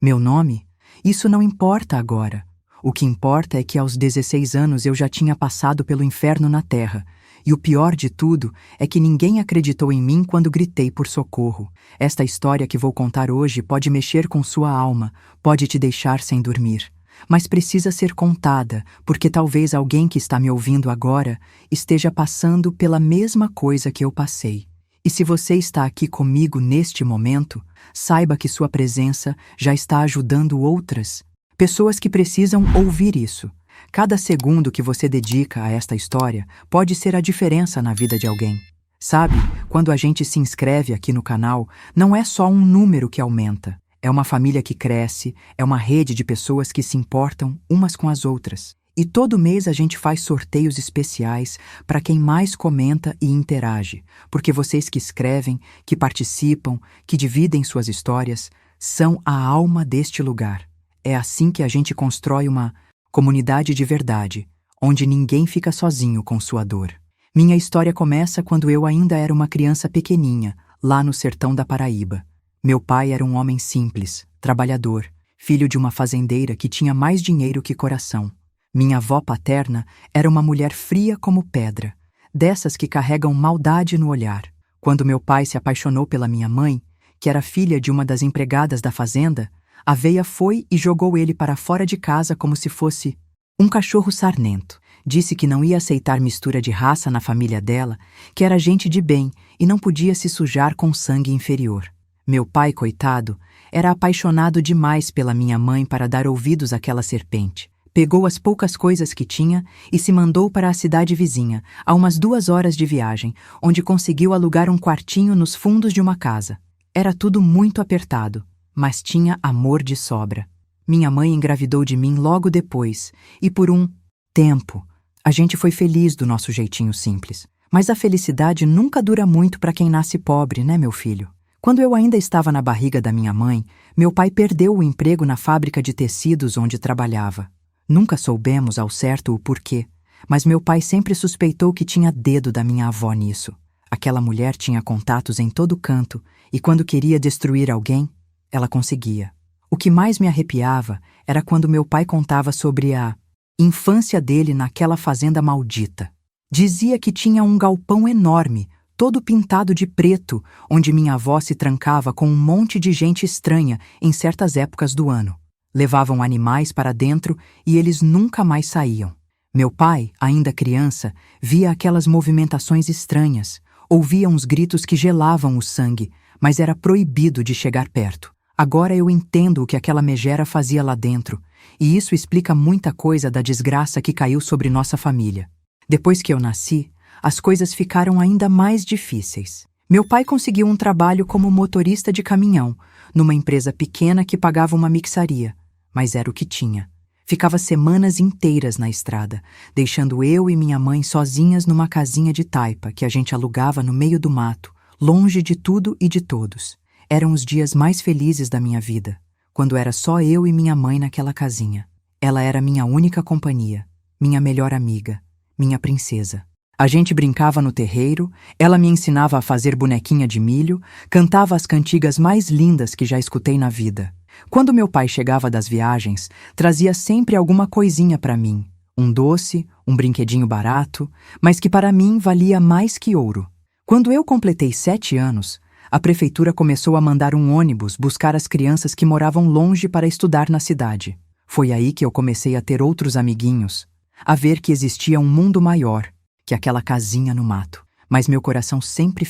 Meu nome? Isso não importa agora. O que importa é que aos 16 anos eu já tinha passado pelo inferno na Terra, e o pior de tudo é que ninguém acreditou em mim quando gritei por socorro. Esta história que vou contar hoje pode mexer com sua alma, pode te deixar sem dormir. Mas precisa ser contada, porque talvez alguém que está me ouvindo agora esteja passando pela mesma coisa que eu passei. E se você está aqui comigo neste momento, saiba que sua presença já está ajudando outras. Pessoas que precisam ouvir isso. Cada segundo que você dedica a esta história pode ser a diferença na vida de alguém. Sabe, quando a gente se inscreve aqui no canal, não é só um número que aumenta. É uma família que cresce, é uma rede de pessoas que se importam umas com as outras. E todo mês a gente faz sorteios especiais para quem mais comenta e interage, porque vocês que escrevem, que participam, que dividem suas histórias, são a alma deste lugar. É assim que a gente constrói uma comunidade de verdade, onde ninguém fica sozinho com sua dor. Minha história começa quando eu ainda era uma criança pequeninha, lá no sertão da Paraíba. Meu pai era um homem simples, trabalhador, filho de uma fazendeira que tinha mais dinheiro que coração. Minha avó paterna era uma mulher fria como pedra, dessas que carregam maldade no olhar. Quando meu pai se apaixonou pela minha mãe, que era filha de uma das empregadas da fazenda, a veia foi e jogou ele para fora de casa como se fosse um cachorro sarnento. Disse que não ia aceitar mistura de raça na família dela, que era gente de bem e não podia se sujar com sangue inferior. Meu pai, coitado, era apaixonado demais pela minha mãe para dar ouvidos àquela serpente. Pegou as poucas coisas que tinha e se mandou para a cidade vizinha, a umas 2 horas de viagem, onde conseguiu alugar um quartinho nos fundos de uma casa. Era tudo muito apertado, mas tinha amor de sobra. Minha mãe engravidou de mim logo depois, e por um tempo, a gente foi feliz do nosso jeitinho simples. Mas a felicidade nunca dura muito para quem nasce pobre, né, meu filho? Quando eu ainda estava na barriga da minha mãe, meu pai perdeu o emprego na fábrica de tecidos onde trabalhava. Nunca soubemos ao certo o porquê, mas meu pai sempre suspeitou que tinha dedo da minha avó nisso. Aquela mulher tinha contatos em todo canto e quando queria destruir alguém, ela conseguia. O que mais me arrepiava era quando meu pai contava sobre a infância dele naquela fazenda maldita. Dizia que tinha um galpão enorme, todo pintado de preto, onde minha avó se trancava com um monte de gente estranha em certas épocas do ano. Levavam animais para dentro e eles nunca mais saíam. Meu pai, ainda criança, via aquelas movimentações estranhas, ouvia uns gritos que gelavam o sangue, mas era proibido de chegar perto. Agora eu entendo o que aquela megera fazia lá dentro, e isso explica muita coisa da desgraça que caiu sobre nossa família. Depois que eu nasci, as coisas ficaram ainda mais difíceis. Meu pai conseguiu um trabalho como motorista de caminhão, numa empresa pequena que pagava uma mixaria, mas era o que tinha. Ficava semanas inteiras na estrada, deixando eu e minha mãe sozinhas numa casinha de taipa que a gente alugava no meio do mato, longe de tudo e de todos. Eram os dias mais felizes da minha vida, quando era só eu e minha mãe naquela casinha. Ela era minha única companhia, minha melhor amiga, minha princesa. A gente brincava no terreiro, ela me ensinava a fazer bonequinha de milho, cantava as cantigas mais lindas que já escutei na vida. Quando meu pai chegava das viagens, trazia sempre alguma coisinha para mim. Um doce, um brinquedinho barato, mas que para mim valia mais que ouro. Quando eu completei 7 anos, a prefeitura começou a mandar um ônibus buscar as crianças que moravam longe para estudar na cidade. Foi aí que eu comecei a ter outros amiguinhos, a ver que existia um mundo maior que aquela casinha no mato. Mas meu coração sempre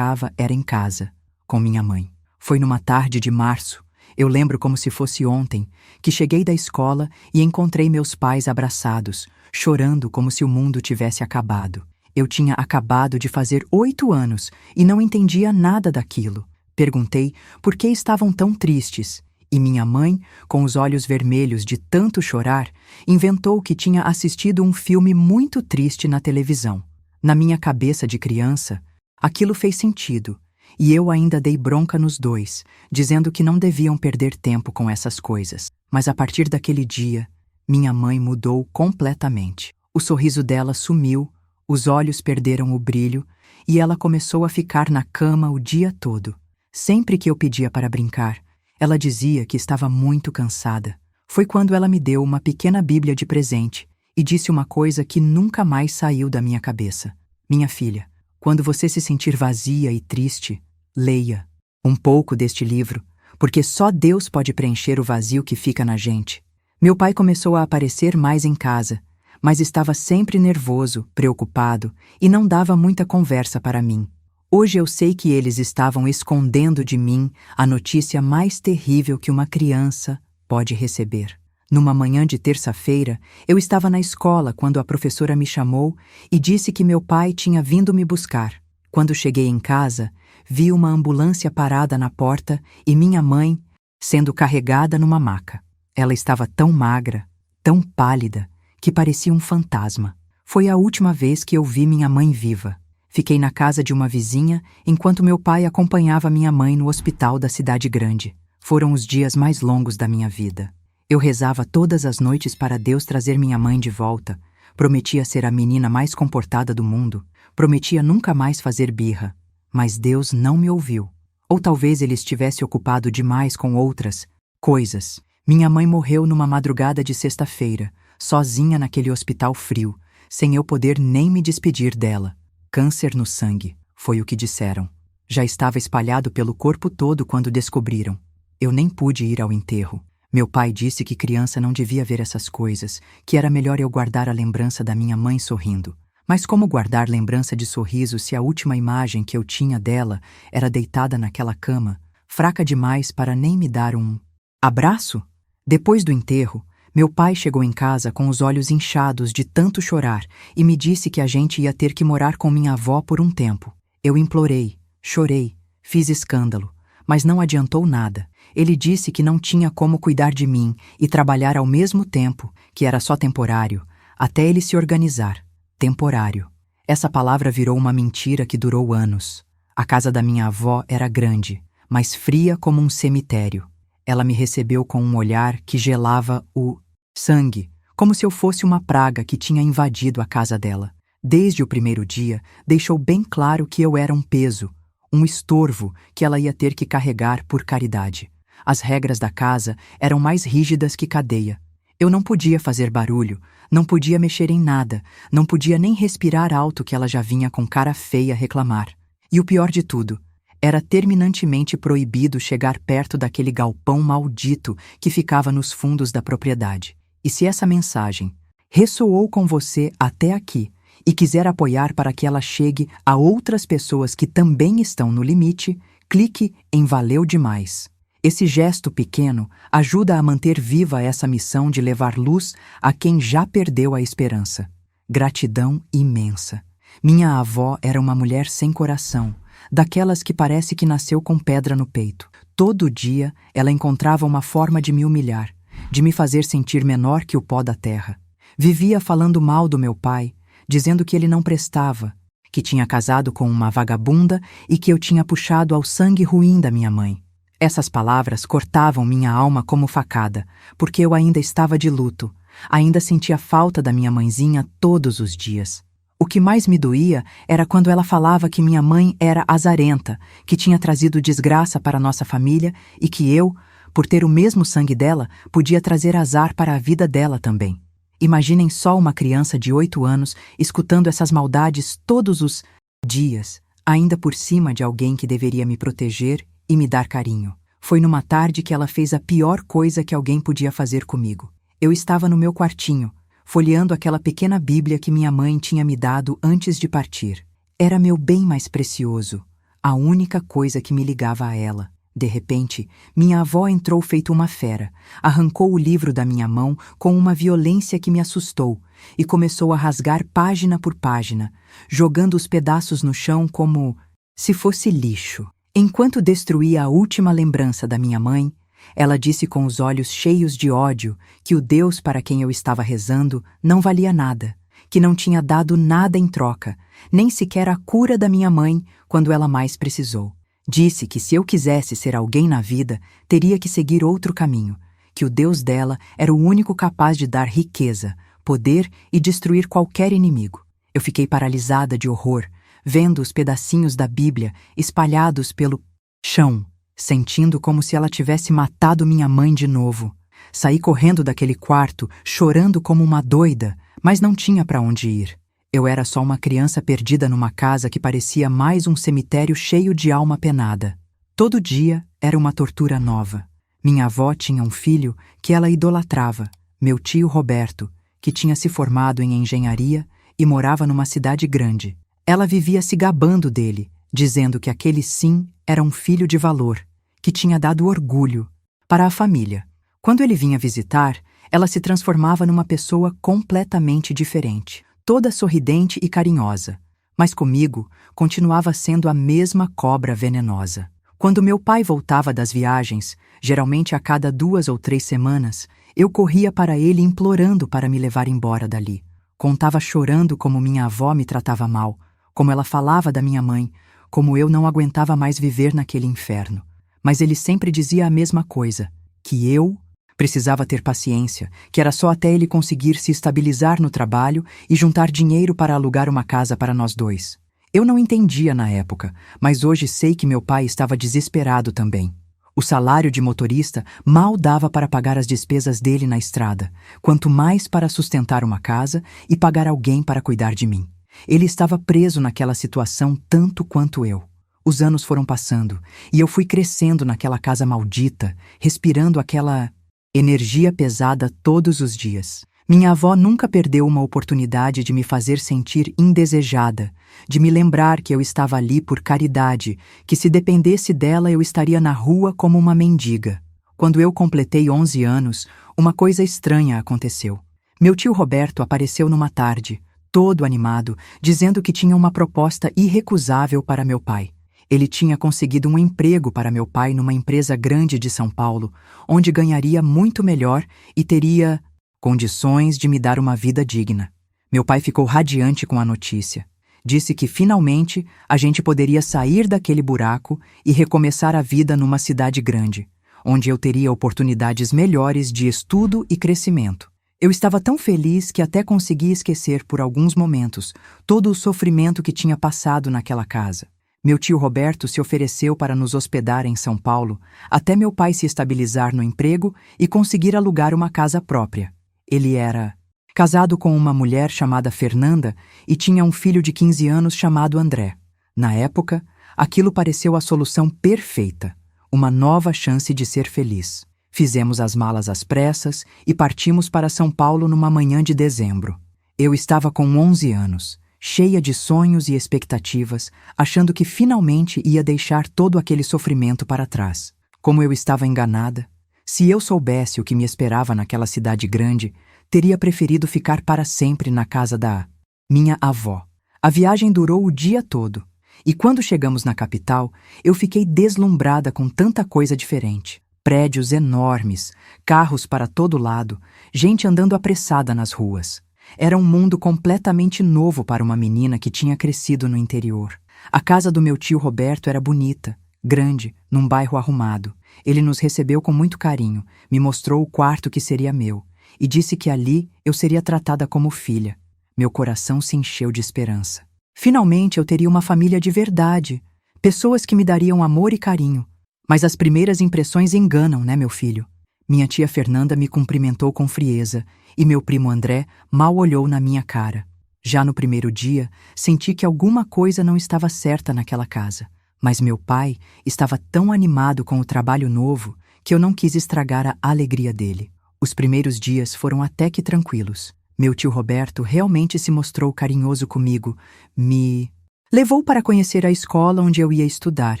era em casa, com minha mãe. Foi numa tarde de março, eu lembro como se fosse ontem, que cheguei da escola e encontrei meus pais abraçados, chorando como se o mundo tivesse acabado. Eu tinha acabado de fazer 8 anos e não entendia nada daquilo. Perguntei por que estavam tão tristes, e minha mãe, com os olhos vermelhos de tanto chorar, inventou que tinha assistido um filme muito triste na televisão. Na minha cabeça de criança, aquilo fez sentido, e eu ainda dei bronca nos dois, dizendo que não deviam perder tempo com essas coisas. Mas a partir daquele dia, minha mãe mudou completamente. O sorriso dela sumiu, os olhos perderam o brilho, e ela começou a ficar na cama o dia todo. Sempre que eu pedia para brincar, Ela dizia que estava muito cansada. Foi quando ela me deu uma pequena Bíblia de presente e disse uma coisa que nunca mais saiu da minha cabeça. Minha filha, quando você se sentir vazia e triste, leia um pouco deste livro, porque só Deus pode preencher o vazio que fica na gente. Meu pai começou a aparecer mais em casa, mas estava sempre nervoso, preocupado e não dava muita conversa para mim. Hoje eu sei que eles estavam escondendo de mim a notícia mais terrível que uma criança pode receber. Numa manhã de terça-feira, eu estava na escola quando a professora me chamou e disse que meu pai tinha vindo me buscar. Quando cheguei em casa, vi uma ambulância parada na porta e minha mãe sendo carregada numa maca. Ela estava tão magra, tão pálida, que parecia um fantasma. Foi a última vez que eu vi minha mãe viva. Fiquei na casa de uma vizinha enquanto meu pai acompanhava minha mãe no hospital da cidade grande. Foram os dias mais longos da minha vida. Eu rezava todas as noites para Deus trazer minha mãe de volta. Prometia ser a menina mais comportada do mundo. Prometia nunca mais fazer birra. Mas Deus não me ouviu. Ou talvez ele estivesse ocupado demais com outras coisas. Minha mãe morreu numa madrugada de sexta-feira, sozinha naquele hospital frio, sem eu poder nem me despedir dela. Câncer no sangue, foi o que disseram. Já estava espalhado pelo corpo todo quando descobriram. Eu nem pude ir ao enterro. Meu pai disse que criança não devia ver essas coisas, que era melhor eu guardar a lembrança da minha mãe sorrindo. Mas como guardar lembrança de sorriso se a última imagem que eu tinha dela era deitada naquela cama, fraca demais para nem me dar um abraço? Depois do enterro, meu pai chegou em casa com os olhos inchados de tanto chorar e me disse que a gente ia ter que morar com minha avó por um tempo. Eu implorei, chorei, fiz escândalo, mas não adiantou nada. Ele disse que não tinha como cuidar de mim e trabalhar ao mesmo tempo, que era só temporário, até ele se organizar. Temporário. Essa palavra virou uma mentira que durou anos. A casa da minha avó era grande, mas fria como um cemitério. Ela me recebeu com um olhar que gelava o sangue, como se eu fosse uma praga que tinha invadido a casa dela. Desde o primeiro dia, deixou bem claro que eu era um peso, um estorvo que ela ia ter que carregar por caridade. As regras da casa eram mais rígidas que cadeia. Eu não podia fazer barulho, não podia mexer em nada, não podia nem respirar alto que ela já vinha com cara feia reclamar. E o pior de tudo, era terminantemente proibido chegar perto daquele galpão maldito que ficava nos fundos da propriedade. E se essa mensagem ressoou com você até aqui e quiser apoiar para que ela chegue a outras pessoas que também estão no limite, clique em Valeu Demais. Esse gesto pequeno ajuda a manter viva essa missão de levar luz a quem já perdeu a esperança. Gratidão imensa. Minha avó era uma mulher sem coração, daquelas que parece que nasceu com pedra no peito. Todo dia ela encontrava uma forma de me humilhar, de me fazer sentir menor que o pó da terra. Vivia falando mal do meu pai, dizendo que ele não prestava, que tinha casado com uma vagabunda e que eu tinha puxado ao sangue ruim da minha mãe. Essas palavras cortavam minha alma como facada, porque eu ainda estava de luto, ainda sentia falta da minha mãezinha todos os dias. O que mais me doía era quando ela falava que minha mãe era azarenta, que tinha trazido desgraça para nossa família e que eu, por ter o mesmo sangue dela, podia trazer azar para a vida dela também. Imaginem só uma criança de 8 anos escutando essas maldades todos os dias, ainda por cima de alguém que deveria me proteger e me dar carinho. Foi numa tarde que ela fez a pior coisa que alguém podia fazer comigo. Eu estava no meu quartinho, folheando aquela pequena Bíblia que minha mãe tinha me dado antes de partir. Era meu bem mais precioso, a única coisa que me ligava a ela. De repente, minha avó entrou feito uma fera, arrancou o livro da minha mão com uma violência que me assustou e começou a rasgar página por página, jogando os pedaços no chão como se fosse lixo. Enquanto destruía a última lembrança da minha mãe, ela disse com os olhos cheios de ódio que o Deus para quem eu estava rezando não valia nada, que não tinha dado nada em troca, nem sequer a cura da minha mãe quando ela mais precisou. Disse que se eu quisesse ser alguém na vida, teria que seguir outro caminho, que o Deus dela era o único capaz de dar riqueza, poder e destruir qualquer inimigo. Eu fiquei paralisada de horror, vendo os pedacinhos da Bíblia espalhados pelo chão, sentindo como se ela tivesse matado minha mãe de novo. Saí correndo daquele quarto, chorando como uma doida, mas não tinha para onde ir. Eu era só uma criança perdida numa casa que parecia mais um cemitério cheio de alma penada. Todo dia era uma tortura nova. Minha avó tinha um filho que ela idolatrava, meu tio Roberto, que tinha se formado em engenharia e morava numa cidade grande. Ela vivia se gabando dele, dizendo que aquele sim era um filho de valor, que tinha dado orgulho para a família. Quando ele vinha visitar, ela se transformava numa pessoa completamente diferente, toda sorridente e carinhosa, mas comigo continuava sendo a mesma cobra venenosa. Quando meu pai voltava das viagens, geralmente a cada 2 ou 3 semanas, eu corria para ele implorando para me levar embora dali. Contava chorando como minha avó me tratava mal, como ela falava da minha mãe, como eu não aguentava mais viver naquele inferno. Mas ele sempre dizia a mesma coisa, que eu precisava ter paciência, que era só até ele conseguir se estabilizar no trabalho e juntar dinheiro para alugar uma casa para nós dois. Eu não entendia na época, mas hoje sei que meu pai estava desesperado também. O salário de motorista mal dava para pagar as despesas dele na estrada, quanto mais para sustentar uma casa e pagar alguém para cuidar de mim. Ele estava preso naquela situação tanto quanto eu. Os anos foram passando e eu fui crescendo naquela casa maldita, respirando aquela energia pesada todos os dias. Minha avó nunca perdeu uma oportunidade de me fazer sentir indesejada, de me lembrar que eu estava ali por caridade, que se dependesse dela eu estaria na rua como uma mendiga. Quando eu completei 11 anos, uma coisa estranha aconteceu. Meu tio Roberto apareceu numa tarde, todo animado, dizendo que tinha uma proposta irrecusável para meu pai. Ele tinha conseguido um emprego para meu pai numa empresa grande de São Paulo, onde ganharia muito melhor e teria condições de me dar uma vida digna. Meu pai ficou radiante com a notícia. Disse que finalmente a gente poderia sair daquele buraco e recomeçar a vida numa cidade grande, onde eu teria oportunidades melhores de estudo e crescimento. Eu estava tão feliz que até consegui esquecer por alguns momentos todo o sofrimento que tinha passado naquela casa. Meu tio Roberto se ofereceu para nos hospedar em São Paulo até meu pai se estabilizar no emprego e conseguir alugar uma casa própria. Ele era casado com uma mulher chamada Fernanda e tinha um filho de 15 anos chamado André. Na época, aquilo pareceu a solução perfeita, uma nova chance de ser feliz. Fizemos as malas às pressas e partimos para São Paulo numa manhã de dezembro. Eu estava com 11 anos, cheia de sonhos e expectativas, achando que finalmente ia deixar todo aquele sofrimento para trás. Como eu estava enganada. Se eu soubesse o que me esperava naquela cidade grande, teria preferido ficar para sempre na casa da minha avó. A viagem durou o dia todo, e quando chegamos na capital, eu fiquei deslumbrada com tanta coisa diferente. Prédios enormes, carros para todo lado, gente andando apressada nas ruas. Era um mundo completamente novo para uma menina que tinha crescido no interior. A casa do meu tio Roberto era bonita, grande, num bairro arrumado. Ele nos recebeu com muito carinho, me mostrou o quarto que seria meu, e disse que ali eu seria tratada como filha. Meu coração se encheu de esperança. Finalmente eu teria uma família de verdade, pessoas que me dariam amor e carinho. Mas as primeiras impressões enganam, né, meu filho? Minha tia Fernanda me cumprimentou com frieza e meu primo André mal olhou na minha cara. Já no primeiro dia, senti que alguma coisa não estava certa naquela casa. Mas meu pai estava tão animado com o trabalho novo que eu não quis estragar a alegria dele. Os primeiros dias foram até que tranquilos. Meu tio Roberto realmente se mostrou carinhoso comigo. Me levou para conhecer a escola onde eu ia estudar.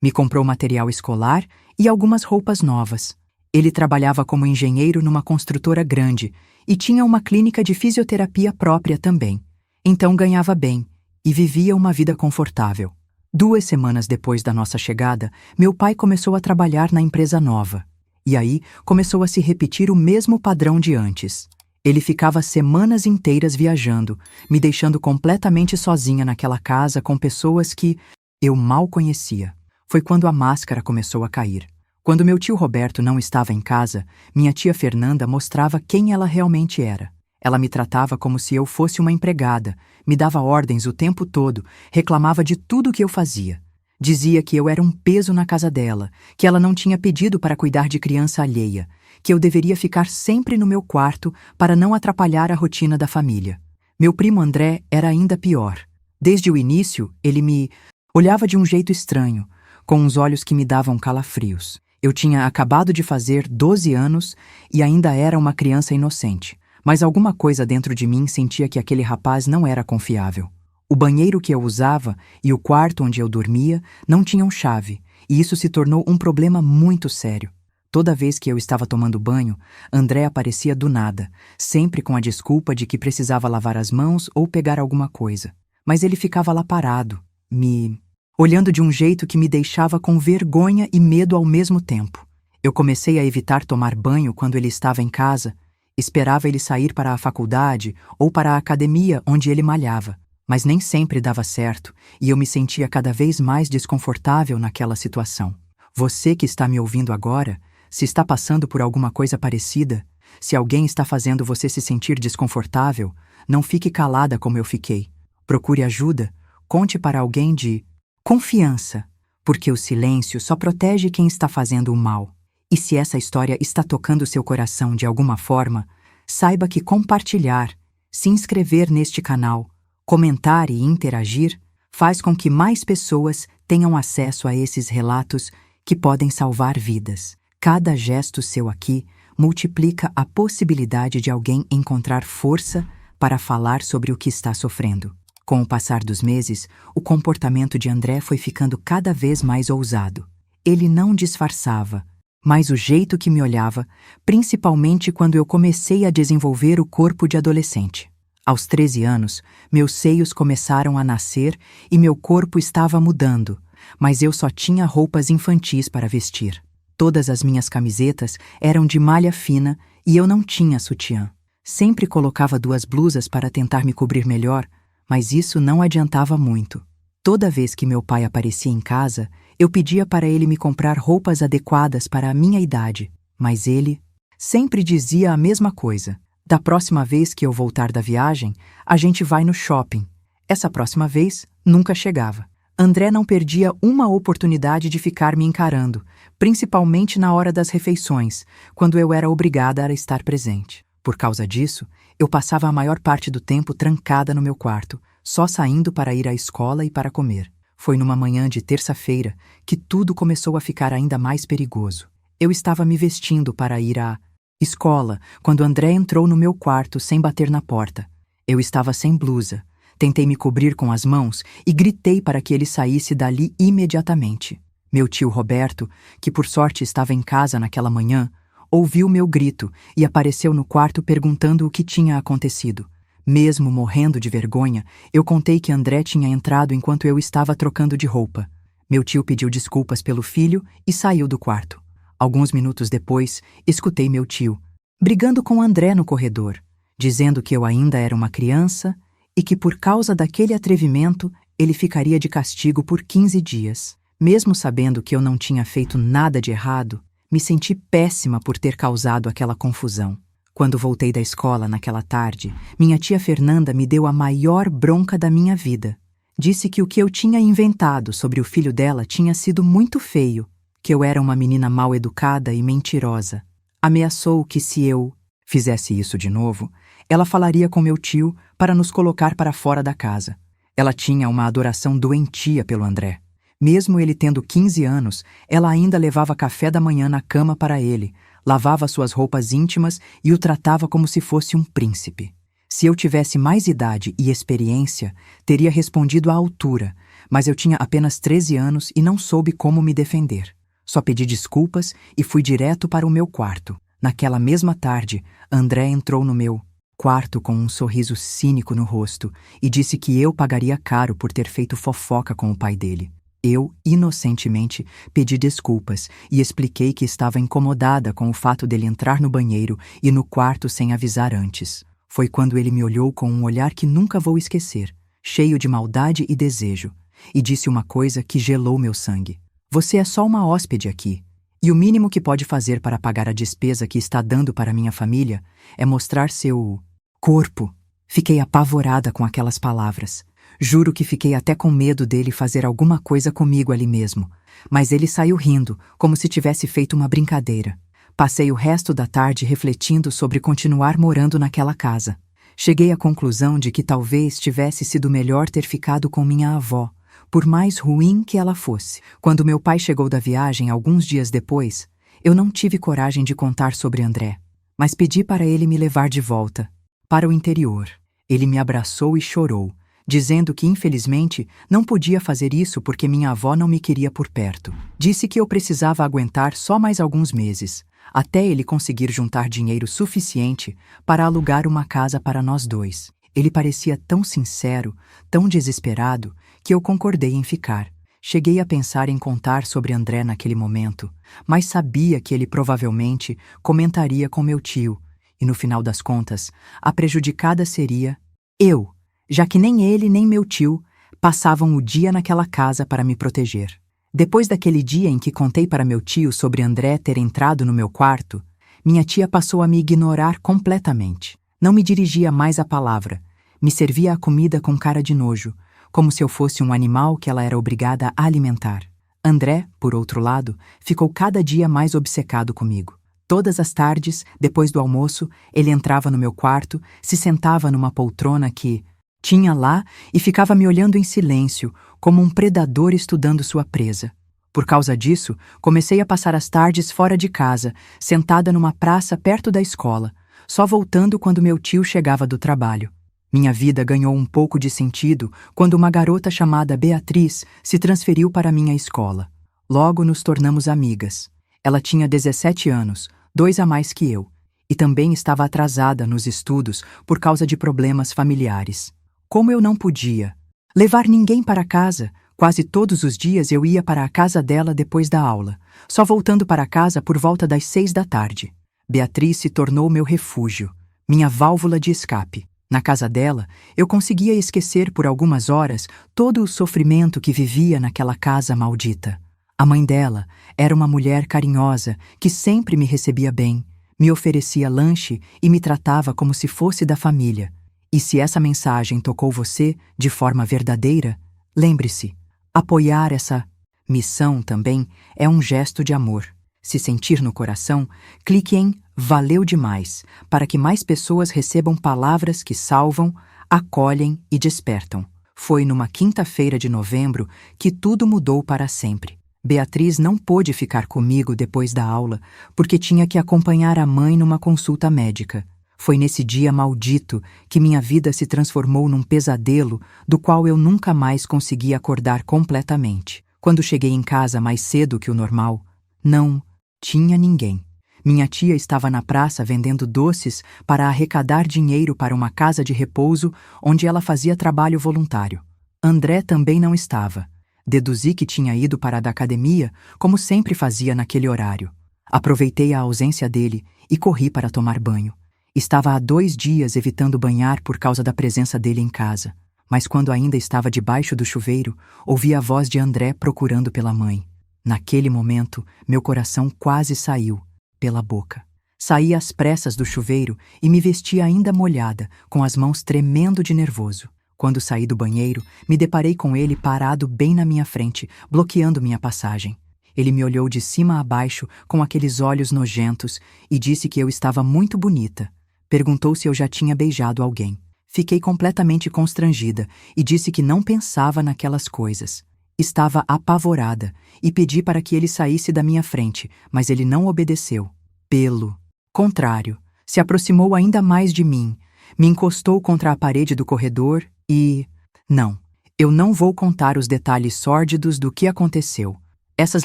Me comprou material escolar e algumas roupas novas. Ele trabalhava como engenheiro numa construtora grande e tinha uma clínica de fisioterapia própria também. Então ganhava bem e vivia uma vida confortável. 2 semanas depois da nossa chegada, meu pai começou a trabalhar na empresa nova. E aí começou a se repetir o mesmo padrão de antes. Ele ficava semanas inteiras viajando, me deixando completamente sozinha naquela casa com pessoas que eu mal conhecia. Foi quando a máscara começou a cair. Quando meu tio Roberto não estava em casa, minha tia Fernanda mostrava quem ela realmente era. Ela me tratava como se eu fosse uma empregada, me dava ordens o tempo todo, reclamava de tudo que eu fazia. Dizia que eu era um peso na casa dela, que ela não tinha pedido para cuidar de criança alheia, que eu deveria ficar sempre no meu quarto para não atrapalhar a rotina da família. Meu primo André era ainda pior. Desde o início, ele me olhava de um jeito estranho, com uns olhos que me davam calafrios. Eu tinha acabado de fazer 12 anos e ainda era uma criança inocente, mas alguma coisa dentro de mim sentia que aquele rapaz não era confiável. O banheiro que eu usava e o quarto onde eu dormia não tinham chave, e isso se tornou um problema muito sério. Toda vez que eu estava tomando banho, André aparecia do nada, sempre com a desculpa de que precisava lavar as mãos ou pegar alguma coisa. Mas ele ficava lá parado, me olhando de um jeito que me deixava com vergonha e medo ao mesmo tempo. Eu comecei a evitar tomar banho quando ele estava em casa, esperava ele sair para a faculdade ou para a academia onde ele malhava. Mas nem sempre dava certo, e eu me sentia cada vez mais desconfortável naquela situação. Você que está me ouvindo agora, se está passando por alguma coisa parecida, se alguém está fazendo você se sentir desconfortável, não fique calada como eu fiquei. Procure ajuda, conte para alguém de confiança, porque o silêncio só protege quem está fazendo o mal. E se essa história está tocando seu coração de alguma forma, saiba que compartilhar, se inscrever neste canal, comentar e interagir faz com que mais pessoas tenham acesso a esses relatos que podem salvar vidas. Cada gesto seu aqui multiplica a possibilidade de alguém encontrar força para falar sobre o que está sofrendo. Com o passar dos meses, o comportamento de André foi ficando cada vez mais ousado. Ele não disfarçava, mas o jeito que me olhava, principalmente quando eu comecei a desenvolver o corpo de adolescente. Aos 13 anos, meus seios começaram a nascer e meu corpo estava mudando, mas eu só tinha roupas infantis para vestir. Todas as minhas camisetas eram de malha fina e eu não tinha sutiã. Sempre colocava 2 blusas para tentar me cobrir melhor, mas isso não adiantava muito. Toda vez que meu pai aparecia em casa, eu pedia para ele me comprar roupas adequadas para a minha idade, mas ele sempre dizia a mesma coisa. Da próxima vez que eu voltar da viagem, a gente vai no shopping. Essa próxima vez nunca chegava. André não perdia uma oportunidade de ficar me encarando, principalmente na hora das refeições, quando eu era obrigada a estar presente. Por causa disso, eu passava a maior parte do tempo trancada no meu quarto, só saindo para ir à escola e para comer. Foi numa manhã de terça-feira que tudo começou a ficar ainda mais perigoso. Eu estava me vestindo para ir à escola, quando André entrou no meu quarto sem bater na porta. Eu estava sem blusa. Tentei me cobrir com as mãos e gritei para que ele saísse dali imediatamente. Meu tio Roberto, que por sorte estava em casa naquela manhã, ouviu meu grito e apareceu no quarto perguntando o que tinha acontecido. Mesmo morrendo de vergonha, eu contei que André tinha entrado enquanto eu estava trocando de roupa. Meu tio pediu desculpas pelo filho e saiu do quarto. Alguns minutos depois, escutei meu tio brigando com André no corredor, dizendo que eu ainda era uma criança e que por causa daquele atrevimento ele ficaria de castigo por 15 dias. Mesmo sabendo que eu não tinha feito nada de errado, me senti péssima por ter causado aquela confusão. Quando voltei da escola naquela tarde, minha tia Fernanda me deu a maior bronca da minha vida. Disse que o que eu tinha inventado sobre o filho dela tinha sido muito feio, que eu era uma menina mal educada e mentirosa. Ameaçou que se eu fizesse isso de novo, ela falaria com meu tio para nos colocar para fora da casa. Ela tinha uma adoração doentia pelo André. Mesmo ele tendo 15 anos, ela ainda levava café da manhã na cama para ele, lavava suas roupas íntimas e o tratava como se fosse um príncipe. Se eu tivesse mais idade e experiência, teria respondido à altura, mas eu tinha apenas 13 anos e não soube como me defender. Só pedi desculpas e fui direto para o meu quarto. Naquela mesma tarde, André entrou no meu quarto com um sorriso cínico no rosto e disse que eu pagaria caro por ter feito fofoca com o pai dele. Eu, inocentemente, pedi desculpas e expliquei que estava incomodada com o fato dele entrar no banheiro e no quarto sem avisar antes. Foi quando ele me olhou com um olhar que nunca vou esquecer, cheio de maldade e desejo, e disse uma coisa que gelou meu sangue. Você é só uma hóspede aqui, e o mínimo que pode fazer para pagar a despesa que está dando para minha família é mostrar seu corpo. Fiquei apavorada com aquelas palavras. Juro que fiquei até com medo dele fazer alguma coisa comigo ali mesmo, mas ele saiu rindo, como se tivesse feito uma brincadeira. Passei o resto da tarde refletindo sobre continuar morando naquela casa. Cheguei à conclusão de que talvez tivesse sido melhor ter ficado com minha avó, por mais ruim que ela fosse. Quando meu pai chegou da viagem alguns dias depois, eu não tive coragem de contar sobre André, mas pedi para ele me levar de volta, para o interior. Ele me abraçou e chorou, dizendo que infelizmente não podia fazer isso porque minha avó não me queria por perto. Disse que eu precisava aguentar só mais alguns meses, até ele conseguir juntar dinheiro suficiente para alugar uma casa para nós dois. Ele parecia tão sincero, tão desesperado, que eu concordei em ficar. Cheguei a pensar em contar sobre André naquele momento, mas sabia que ele provavelmente comentaria com meu tio, e no final das contas, a prejudicada seria eu, já que nem ele nem meu tio passavam o dia naquela casa para me proteger. Depois daquele dia em que contei para meu tio sobre André ter entrado no meu quarto, minha tia passou a me ignorar completamente. Não me dirigia mais a palavra, me servia a comida com cara de nojo, como se eu fosse um animal que ela era obrigada a alimentar. André, por outro lado, ficou cada dia mais obcecado comigo. Todas as tardes, depois do almoço, ele entrava no meu quarto, se sentava numa poltrona que tinha lá e ficava me olhando em silêncio, como um predador estudando sua presa. Por causa disso, comecei a passar as tardes fora de casa, sentada numa praça perto da escola, só voltando quando meu tio chegava do trabalho. Minha vida ganhou um pouco de sentido quando uma garota chamada Beatriz se transferiu para minha escola. Logo nos tornamos amigas. Ela tinha 17 anos, 2 a mais que eu, e também estava atrasada nos estudos por causa de problemas familiares. Como eu não podia levar ninguém para casa, quase todos os dias eu ia para a casa dela depois da aula, só voltando para casa por volta das 6 da tarde. Beatriz se tornou meu refúgio, minha válvula de escape. Na casa dela, eu conseguia esquecer por algumas horas todo o sofrimento que vivia naquela casa maldita. A mãe dela era uma mulher carinhosa que sempre me recebia bem, me oferecia lanche e me tratava como se fosse da família. E se essa mensagem tocou você de forma verdadeira, lembre-se, apoiar essa missão também é um gesto de amor. Se sentir no coração, clique em Valeu demais, para que mais pessoas recebam palavras que salvam, acolhem e despertam. Foi numa quinta-feira de novembro que tudo mudou para sempre. Beatriz não pôde ficar comigo depois da aula, porque tinha que acompanhar a mãe numa consulta médica. Foi nesse dia maldito que minha vida se transformou num pesadelo do qual eu nunca mais consegui acordar completamente. Quando cheguei em casa mais cedo que o normal, não tinha ninguém. Minha tia estava na praça vendendo doces para arrecadar dinheiro para uma casa de repouso onde ela fazia trabalho voluntário. André também não estava. Deduzi que tinha ido para a da academia, como sempre fazia naquele horário. Aproveitei a ausência dele e corri para tomar banho. Estava há 2 dias evitando banhar por causa da presença dele em casa, mas quando ainda estava debaixo do chuveiro, ouvi a voz de André procurando pela mãe. Naquele momento, meu coração quase saiu pela boca. Saí às pressas do chuveiro e me vesti ainda molhada, com as mãos tremendo de nervoso. Quando saí do banheiro, me deparei com ele parado bem na minha frente, bloqueando minha passagem. Ele me olhou de cima a baixo com aqueles olhos nojentos e disse que eu estava muito bonita. Perguntou se eu já tinha beijado alguém. Fiquei completamente constrangida e disse que não pensava naquelas coisas. Estava apavorada e pedi para que ele saísse da minha frente, mas ele não obedeceu. Pelo contrário, se aproximou ainda mais de mim, me encostou contra a parede do corredor e... Não, eu não vou contar os detalhes sórdidos do que aconteceu. Essas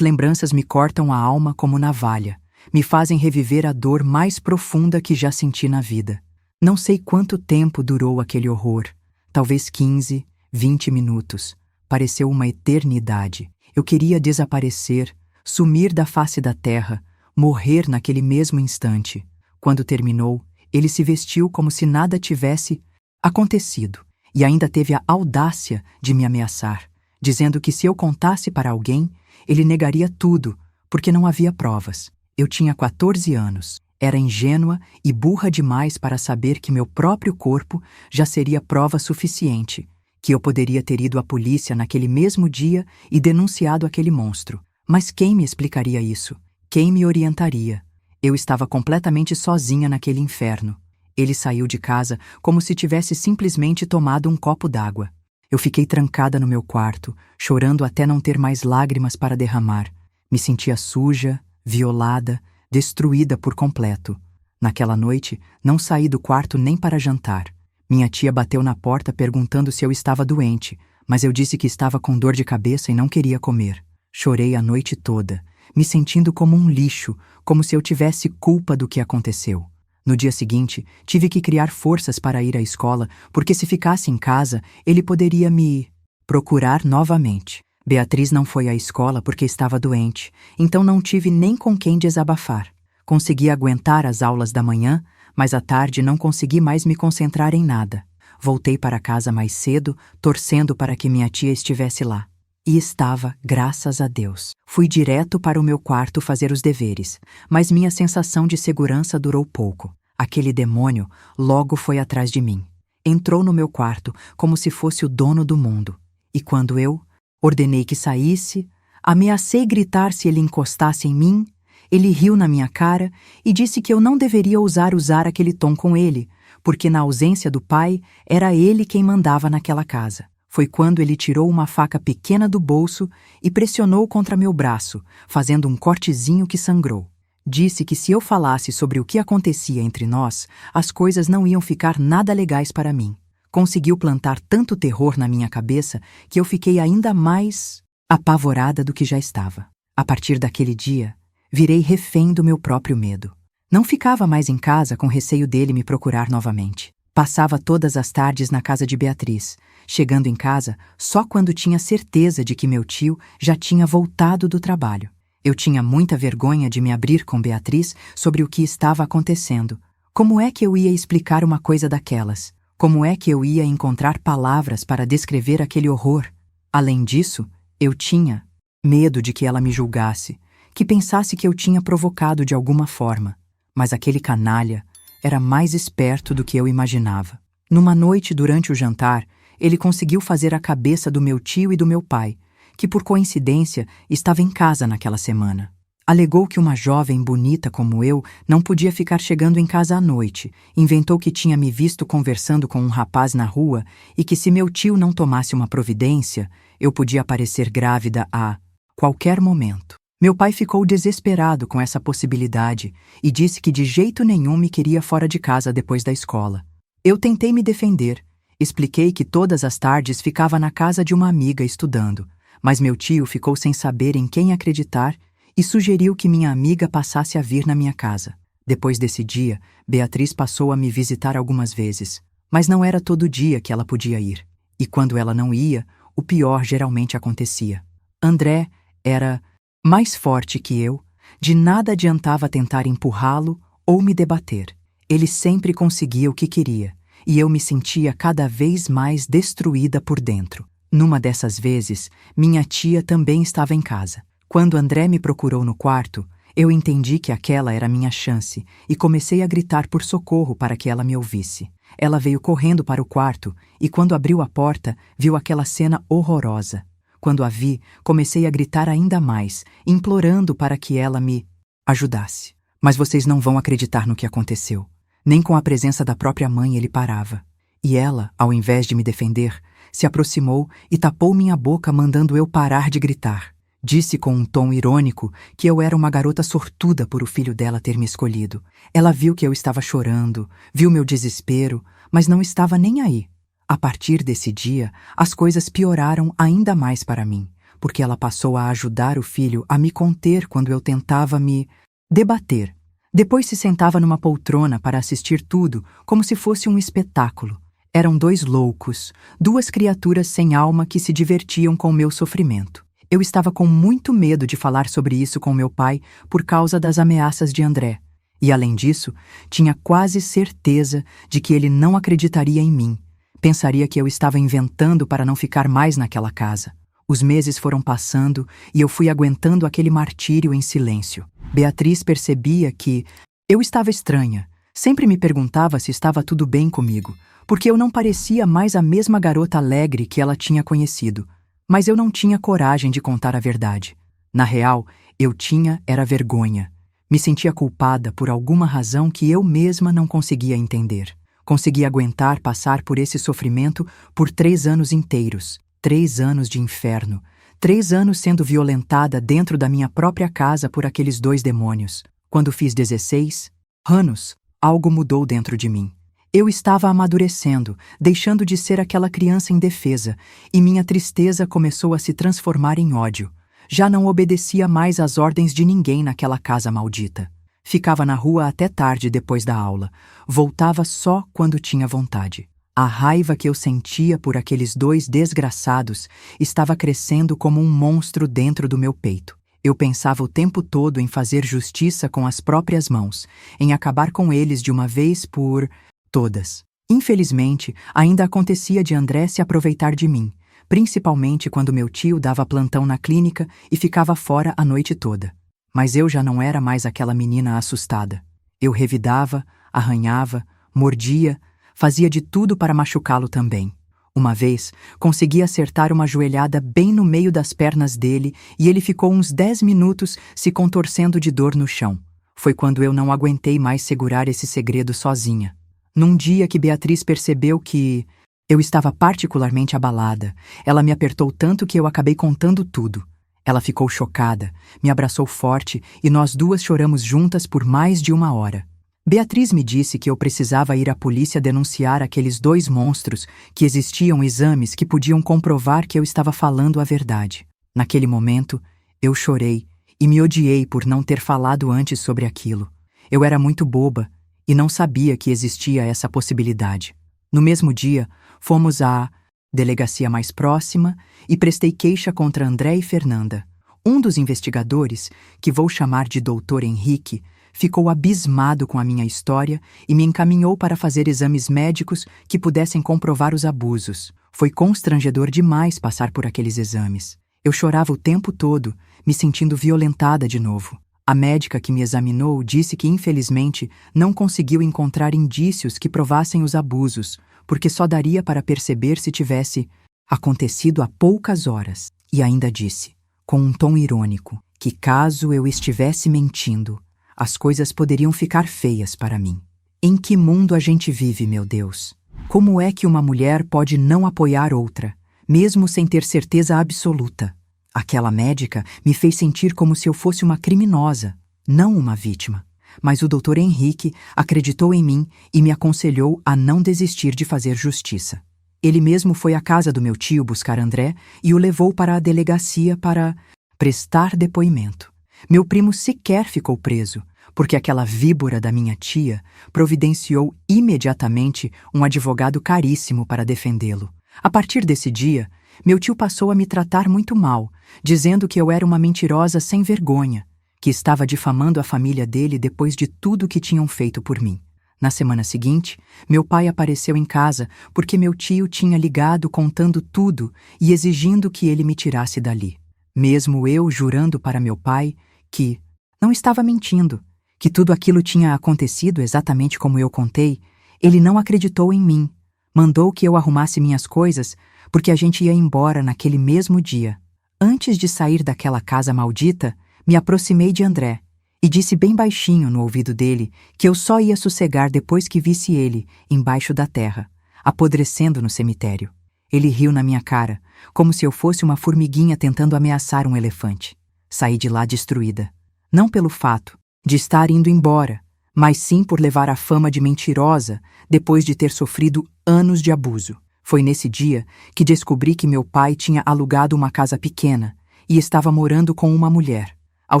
lembranças me cortam a alma como navalha, me fazem reviver a dor mais profunda que já senti na vida. Não sei quanto tempo durou aquele horror, talvez 15, 20 minutos. Pareceu uma eternidade. Eu queria desaparecer, sumir da face da terra, morrer naquele mesmo instante. Quando terminou, ele se vestiu como se nada tivesse acontecido e ainda teve a audácia de me ameaçar, dizendo que se eu contasse para alguém, ele negaria tudo, porque não havia provas. Eu tinha 14 anos, era ingênua e burra demais para saber que meu próprio corpo já seria prova suficiente, que eu poderia ter ido à polícia naquele mesmo dia e denunciado aquele monstro. Mas quem me explicaria isso? Quem me orientaria? Eu estava completamente sozinha naquele inferno. Ele saiu de casa como se tivesse simplesmente tomado um copo d'água. Eu fiquei trancada no meu quarto, chorando até não ter mais lágrimas para derramar. Me sentia suja, violada, destruída por completo. Naquela noite, não saí do quarto nem para jantar. Minha tia bateu na porta perguntando se eu estava doente, mas eu disse que estava com dor de cabeça e não queria comer. Chorei a noite toda, me sentindo como um lixo, como se eu tivesse culpa do que aconteceu. No dia seguinte, tive que criar forças para ir à escola, porque se ficasse em casa, ele poderia me procurar novamente. Beatriz não foi à escola porque estava doente, então não tive nem com quem desabafar. Consegui aguentar as aulas da manhã, mas à tarde não consegui mais me concentrar em nada. Voltei para casa mais cedo, torcendo para que minha tia estivesse lá. E estava, graças a Deus. Fui direto para o meu quarto fazer os deveres, mas minha sensação de segurança durou pouco. Aquele demônio logo foi atrás de mim. Entrou no meu quarto como se fosse o dono do mundo. E quando eu ordenei que saísse, ameacei gritar se ele encostasse em mim, ele riu na minha cara e disse que eu não deveria ousar usar aquele tom com ele, porque na ausência do pai, era ele quem mandava naquela casa. Foi quando ele tirou uma faca pequena do bolso e pressionou contra meu braço, fazendo um cortezinho que sangrou. Disse que se eu falasse sobre o que acontecia entre nós, as coisas não iam ficar nada legais para mim. Conseguiu plantar tanto terror na minha cabeça que eu fiquei ainda mais apavorada do que já estava. A partir daquele dia, virei refém do meu próprio medo. Não ficava mais em casa com receio dele me procurar novamente. Passava todas as tardes na casa de Beatriz, chegando em casa só quando tinha certeza de que meu tio já tinha voltado do trabalho. Eu tinha muita vergonha de me abrir com Beatriz sobre o que estava acontecendo. Como é que eu ia explicar uma coisa daquelas? Como é que eu ia encontrar palavras para descrever aquele horror? Além disso, eu tinha medo de que ela me julgasse, que pensasse que eu tinha provocado de alguma forma. Mas aquele canalha era mais esperto do que eu imaginava. Numa noite durante o jantar, ele conseguiu fazer a cabeça do meu tio e do meu pai, que por coincidência estava em casa naquela semana. Alegou que uma jovem bonita como eu não podia ficar chegando em casa à noite, inventou que tinha me visto conversando com um rapaz na rua e que se meu tio não tomasse uma providência, eu podia aparecer grávida a qualquer momento. Meu pai ficou desesperado com essa possibilidade e disse que de jeito nenhum me queria fora de casa depois da escola. Eu tentei me defender, expliquei que todas as tardes ficava na casa de uma amiga estudando, mas meu tio ficou sem saber em quem acreditar e sugeriu que minha amiga passasse a vir na minha casa. Depois desse dia, Beatriz passou a me visitar algumas vezes, mas não era todo dia que ela podia ir. E quando ela não ia, o pior geralmente acontecia. André era mais forte que eu, de nada adiantava tentar empurrá-lo ou me debater. Ele sempre conseguia o que queria, e eu me sentia cada vez mais destruída por dentro. Numa dessas vezes, minha tia também estava em casa. Quando André me procurou no quarto, eu entendi que aquela era minha chance e comecei a gritar por socorro para que ela me ouvisse. Ela veio correndo para o quarto e, quando abriu a porta, viu aquela cena horrorosa. Quando a vi, comecei a gritar ainda mais, implorando para que ela me ajudasse. Mas vocês não vão acreditar no que aconteceu. Nem com a presença da própria mãe ele parava. E ela, ao invés de me defender, se aproximou e tapou minha boca, mandando eu parar de gritar. Disse com um tom irônico que eu era uma garota sortuda por o filho dela ter me escolhido. Ela viu que eu estava chorando, viu meu desespero, mas não estava nem aí. A partir desse dia, as coisas pioraram ainda mais para mim, porque ela passou a ajudar o filho a me conter quando eu tentava me debater. Depois se sentava numa poltrona para assistir tudo como se fosse um espetáculo. Eram dois loucos, duas criaturas sem alma que se divertiam com o meu sofrimento. Eu estava com muito medo de falar sobre isso com meu pai por causa das ameaças de André. E, além disso, tinha quase certeza de que ele não acreditaria em mim. Pensaria que eu estava inventando para não ficar mais naquela casa. Os meses foram passando e eu fui aguentando aquele martírio em silêncio. Beatriz percebia que eu estava estranha, Sempre me perguntava se estava tudo bem comigo, porque eu não parecia mais a mesma garota alegre que ela tinha conhecido. Mas eu não tinha coragem de contar a verdade. Na real, eu tinha era vergonha. Me sentia culpada por alguma razão que eu mesma não conseguia entender. Consegui aguentar passar por esse sofrimento por 3 anos inteiros. 3 anos de inferno. 3 anos sendo violentada dentro da minha própria casa por aqueles 2 demônios. Quando fiz 16 anos, algo mudou dentro de mim. Eu estava amadurecendo, deixando de ser aquela criança indefesa, e minha tristeza começou a se transformar em ódio. Já não obedecia mais às ordens de ninguém naquela casa maldita. Ficava na rua até tarde depois da aula. Voltava só quando tinha vontade. A raiva que eu sentia por aqueles 2 desgraçados estava crescendo como um monstro dentro do meu peito. Eu pensava o tempo todo em fazer justiça com as próprias mãos, em acabar com eles de uma vez por todas. Infelizmente, ainda acontecia de André se aproveitar de mim, principalmente quando meu tio dava plantão na clínica e ficava fora a noite toda. Mas eu já não era mais aquela menina assustada. Eu revidava, arranhava, mordia, fazia de tudo para machucá-lo também. Uma vez, consegui acertar uma joelhada bem no meio das pernas dele e ele ficou uns 10 minutos se contorcendo de dor no chão. Foi quando eu não aguentei mais segurar esse segredo sozinha. Num dia que Beatriz percebeu que eu estava particularmente abalada, ela me apertou tanto que eu acabei contando tudo. Ela ficou chocada, me abraçou forte e nós 2 choramos juntas por mais de 1 hora. Beatriz me disse que eu precisava ir à polícia denunciar aqueles 2 monstros, que existiam exames que podiam comprovar que eu estava falando a verdade. Naquele momento, eu chorei e me odiei por não ter falado antes sobre aquilo. Eu era muito boba e não sabia que existia essa possibilidade. No mesmo dia, fomos à delegacia mais próxima e prestei queixa contra André e Fernanda. Um dos investigadores, que vou chamar de Dr. Henrique, ficou abismado com a minha história e me encaminhou para fazer exames médicos que pudessem comprovar os abusos. Foi constrangedor demais passar por aqueles exames. Eu chorava o tempo todo, me sentindo violentada de novo. A médica que me examinou disse que, infelizmente, não conseguiu encontrar indícios que provassem os abusos, porque só daria para perceber se tivesse acontecido há poucas horas. E ainda disse, com um tom irônico, que caso eu estivesse mentindo, as coisas poderiam ficar feias para mim. Em que mundo a gente vive, meu Deus? Como é que uma mulher pode não apoiar outra, mesmo sem ter certeza absoluta? Aquela médica me fez sentir como se eu fosse uma criminosa, não uma vítima. Mas o Dr. Henrique acreditou em mim e me aconselhou a não desistir de fazer justiça. Ele mesmo foi à casa do meu tio buscar André e o levou para a delegacia para prestar depoimento. Meu primo sequer ficou preso, porque aquela víbora da minha tia providenciou imediatamente um advogado caríssimo para defendê-lo. A partir desse dia, meu tio passou a me tratar muito mal, dizendo que eu era uma mentirosa sem vergonha, que estava difamando a família dele depois de tudo que tinham feito por mim. Na semana seguinte, meu pai apareceu em casa porque meu tio tinha ligado contando tudo e exigindo que ele me tirasse dali. Mesmo eu jurando para meu pai que não estava mentindo, que tudo aquilo tinha acontecido exatamente como eu contei, ele não acreditou em mim. Mandou que eu arrumasse minhas coisas porque a gente ia embora naquele mesmo dia. Antes de sair daquela casa maldita, me aproximei de André e disse bem baixinho no ouvido dele que eu só ia sossegar depois que visse ele embaixo da terra, apodrecendo no cemitério. Ele riu na minha cara, como se eu fosse uma formiguinha tentando ameaçar um elefante. Saí de lá destruída. Não pelo fato de estar indo embora, mas sim por levar a fama de mentirosa depois de ter sofrido anos de abuso. Foi nesse dia que descobri que meu pai tinha alugado uma casa pequena e estava morando com uma mulher. Ao